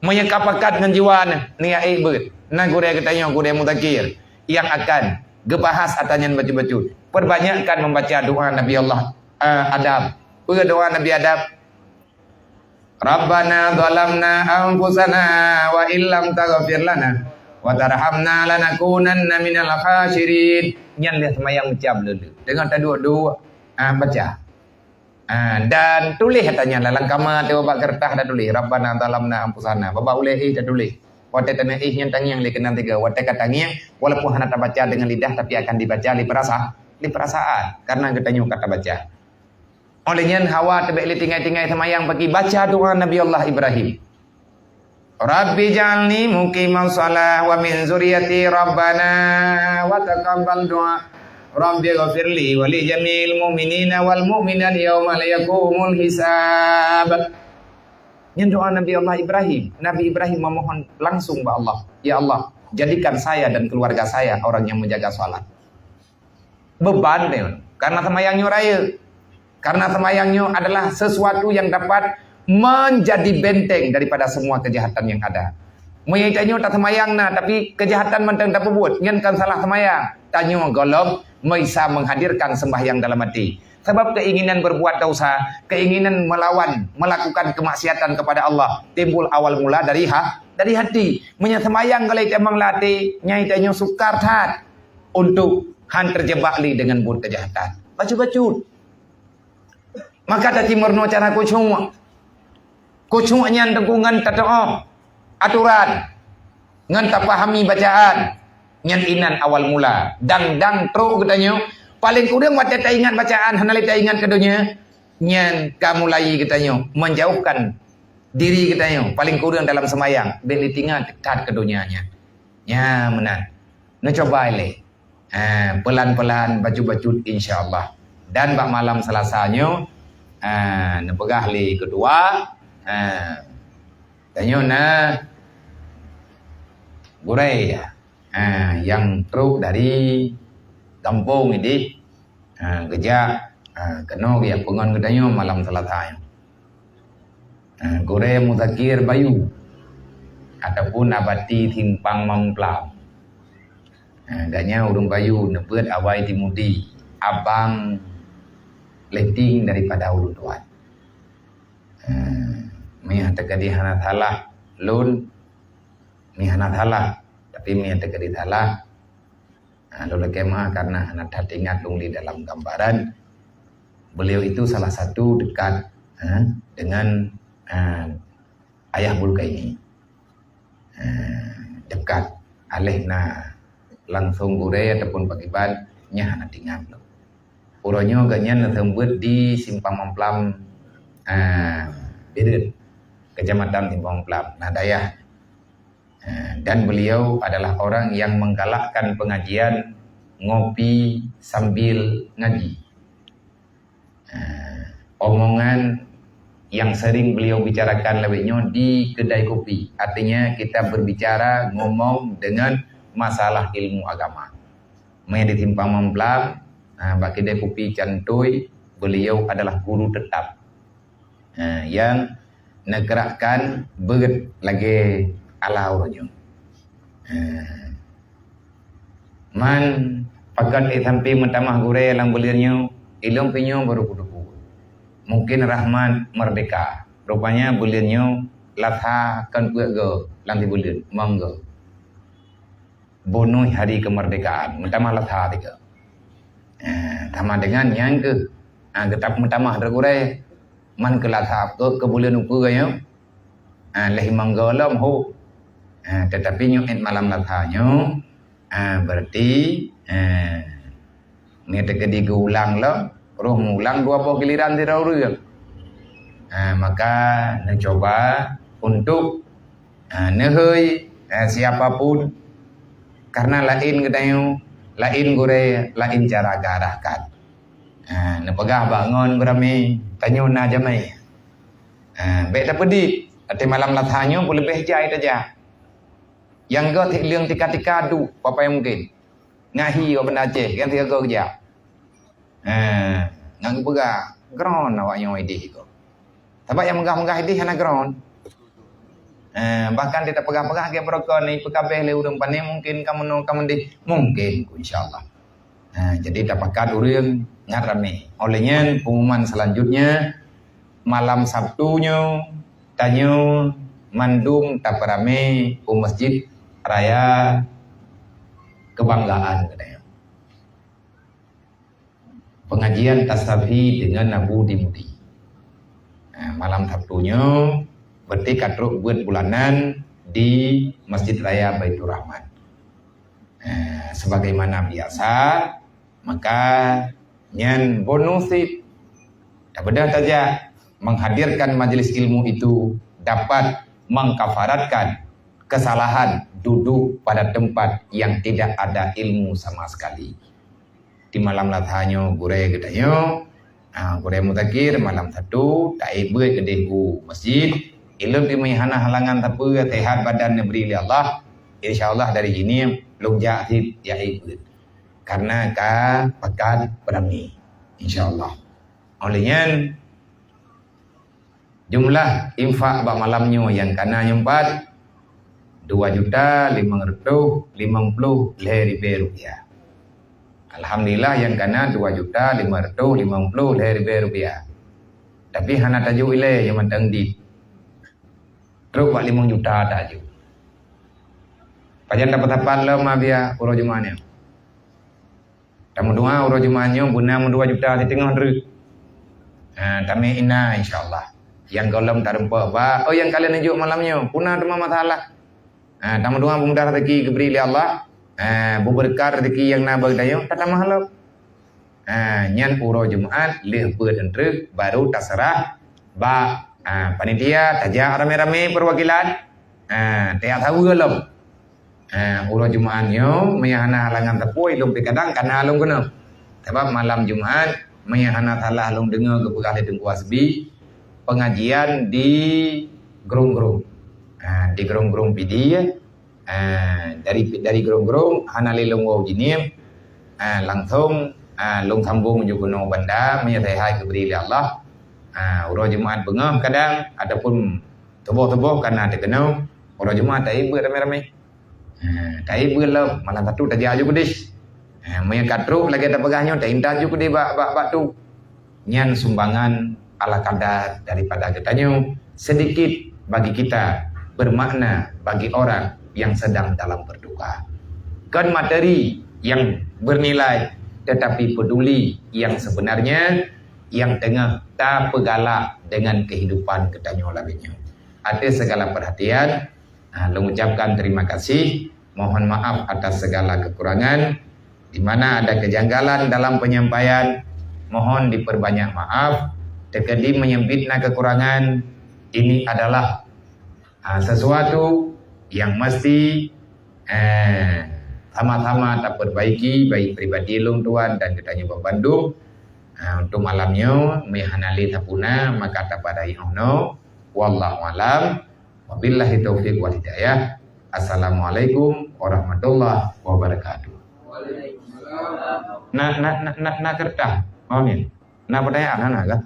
menyekap pakat dengan jiwa ni buat nah gure katanya gure mutakir yang akan gebahas atanyan baju perbanyakkan membaca doa Nabi Allah Adam doa Nabi Adam Rabbana zalamna anfusana wa illam taghfir lana wa tarhamna lanakunanna minal khasirin. Nyan dia semayang ucap dulu dengan dua baca dan tulis katanya dalam kamar tu bab kertas dah tulis Rabbana zalamna anfusana baba uleh dah tulis wate tanah nyan tangiang lekenan tiga wate katangiang walaupun hana tak baca dengan lidah tapi akan dibaca li perasaan karena katanya kata baca olehnya Hawa tebek li tinggai-tinggai semayang bagi baca doa Nabi Allah Ibrahim. Rabbi jalni muqiman shalah wa min zuriyati rabbana wa taqabbal du'a Rabbi ghafirli wa li jamil mu'minina wal mu'minat yawma la yaqumul hisab. Ini doa Nabi Allah Ibrahim. Nabi Ibrahim memohon langsung kepada Allah, ya Allah, jadikan saya dan keluarga saya orang yang menjaga salat. Beban deh, karena semayangnya raya. Karena semayangnya adalah sesuatu yang dapat menjadi benteng daripada semua kejahatan yang ada. Menyaitannya tak semayang nah, tapi kejahatan mentang tak buat. Ngan kan salah semayang. Tanya golong, bisa menghadirkan sembahyang dalam hati. Sebab keinginan berbuat dosa, keinginan melawan, melakukan kemaksiatan kepada Allah timbul awal mula dari hati. Menyemayang kalau temang latih, nyaitannya sukar tat untuk han terjebak li dengan buat kejahatan. Bacu-bacu. Maka tak timurno cara kucungnya tengkungan tatoh aturan ngan tak pahami bacaan nyan inan awal mula dang tro katanya paling kurang wate tak ingat bacaan hanali tak ingat kedunya nyan kamu lagi katanya menjauhkan diri katanya paling kurang dalam semayang ben ditinggal dekat kedunianya ya menan no coba le pelan-pelan bacut-bacut insya-Allah. Dan bak malam Selasanya nepegah li kedua tanyo na gurai yang truk dari kampung ini kerja kena dia pengon kedanyo malam Selasanya. Gurai Muzakir Bayu ataupun abati timpang memplam. Ganya urung Bayu nebet awai timudi abang leting daripada ulu tuan. Mia tekadi hana thalah lun mi hana thalah tapi mia tekadi thalah lula kemah karena hana ingat lungli dalam gambaran beliau itu salah satu dekat dengan ayah bulka ini dekat alih na langsung gure ataupun pagiban nya hana tingat lo uronyo ganyan tembut di Simpang Memplam Birit Kecamatan Simpang Memplam Nadayah. Dan beliau adalah orang yang menggalakkan pengajian ngopi sambil ngaji. Omongan yang sering beliau bicarakan lebihnya di kedai kopi. Artinya kita berbicara ngomong dengan masalah ilmu agama. Di Simpang Memplam bagi kedai kopi Cantoy, beliau adalah guru tetap yang negerakkan beget lagi ala orangnya. Man pakat sampai mentamah gure lang beliau ilmu pinyo baru kudu. Mungkin Rahman merdeka. Rupanya beliau latha kan puaga lang di beliau mangga. Bonus hari kemerdekaan mentamah latha tiga. Sama dengan yang ke getap mentamah dergure man ke latha ke bulan upu gaya lehi manggalam ho tetapi nyo et malam lathanya berarti ni tekedi ulang lah roh ngulang 20 giliran di raurang maka mencoba untuk nehoi siapapun karena lain kedayo lain gure lain cara garahkan nepegah bangun berami tanyo na jamai baik tak pedih ati malam lathanyo boleh lebih jai saja yang go tik liang tika-tika du apa yang mungkin ngahi wa benda Aceh kan tiga go kerja ngang pega gron awaknya idih ko tapi yang megah-megah idih hana gron bahkan tidak pegang-pegang ke perokok ni pekabeh le urang pane mungkin kamu no kamu di mungkin insyaallah. Jadi dapatkan urang ngarame. Olehnya pengumuman selanjutnya malam Sabtunya tanyo mandum taparame masjid raya kebanggaan katanya. Pengajian tasawuf dengan Abu Dimudi. Malam Sabtunya berarti katruk buat bulanan di Masjid Raya Baitur Rahman. Sebagaimana biasa, maka nyan bonusit dapat saja menghadirkan majelis ilmu itu dapat mengkafaratkan kesalahan duduk pada tempat yang tidak ada ilmu sama sekali. Di malam lathanyo gure gedanyo, gure mutakir malam satu tak ibe kedehu masjid. Ilmu dimihana halangan tapi sehat badan beri Allah. InsyaAllah dari ini longjak hit ya ikut. Karena ka pakat berami. InsyaAllah. Olehnya jumlah infak bak malamnya yang kana nyempat 2.550.000 rupiah. Alhamdulillah yang kana 2.550.000 rupiah. Tapi hana tajuk ile yang matang di terus 5 juta tak je. Pajan dapat tapan lah mabia uro jumaannya. Tamu doa uro jumaannya guna 2 juta di tengah dulu. Kami ina insyaallah. Yang kolam tak rempak ba. Oh yang kalian tunjuk malamnya punah rumah masalah. Tamu doa pemuda rezeki keberi oleh Allah. Berberkah rezeki yang nabag dayo tak mahal. Nyan uro jumaat leh berentru baru terserah ba panitia tajak rame-rame perwakilan tiap tahu gelap Urut Jumaatnya mayahana halangan tepui long kadang kana long kena. Sebab malam Jumaat mayahana talah long dengar ke pegah Tengku Asbi pengajian di Gerong-gerong. Di Gerong-gerong PD dari Gerong-gerong hana lelong wau jinim langsung long sambung juga no banda menyertai hai kepada Allah. Urut Jumaat bengam kadang ataupun tubuh-tubuh karena ada kena urut Jumaat tai buat ramai-ramai. Tai buat malam satu tak jauh juga dis. Maya katruk lagi ada pegahnya tak indah juga di bak tu. Nyan sumbangan ala kadar daripada katanya sedikit bagi kita bermakna bagi orang yang sedang dalam berduka. Kan materi yang bernilai tetapi peduli yang sebenarnya yang tengah tak pegalak dengan kehidupan katanya lainnya. Ada segala perhatian, mengucapkan terima kasih, mohon maaf atas segala kekurangan, di mana ada kejanggalan dalam penyampaian, mohon diperbanyak maaf. Terkadang menyempitna kekurangan, ini adalah sesuatu yang mesti sama-sama tak perbaiki, baik pribadi long tuan dan katanya Bandung. Untuk malamnya mehanali tapuna maka tapada ihno wallahu alam wabillahi taufiq wal hidayah. Assalamualaikum warahmatullahi wabarakatuh. Na kertas mau ni na pertanyaan ana ka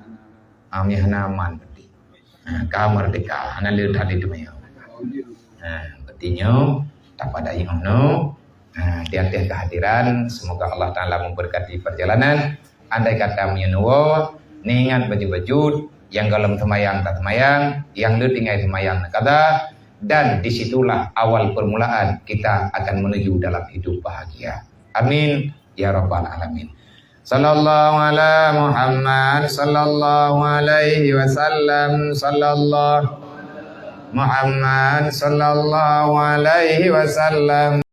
amihna man berarti kamar deka ana le tadi tu mayo berarti tapada ihno di atas kehadiran semoga Allah Taala memberkati perjalanan. Andai kata menyenuwa, ningat baju-baju, yang dalam semayang tak semayang, yang lu tinggal semayang kata, dan disitulah awal permulaan kita akan menuju dalam hidup bahagia. Amin ya rabbal alamin. Sallallahu ala Muhammad, sallallahu alaihi wasallam, sallallahu Muhammad, sallallahu alaihi wasallam.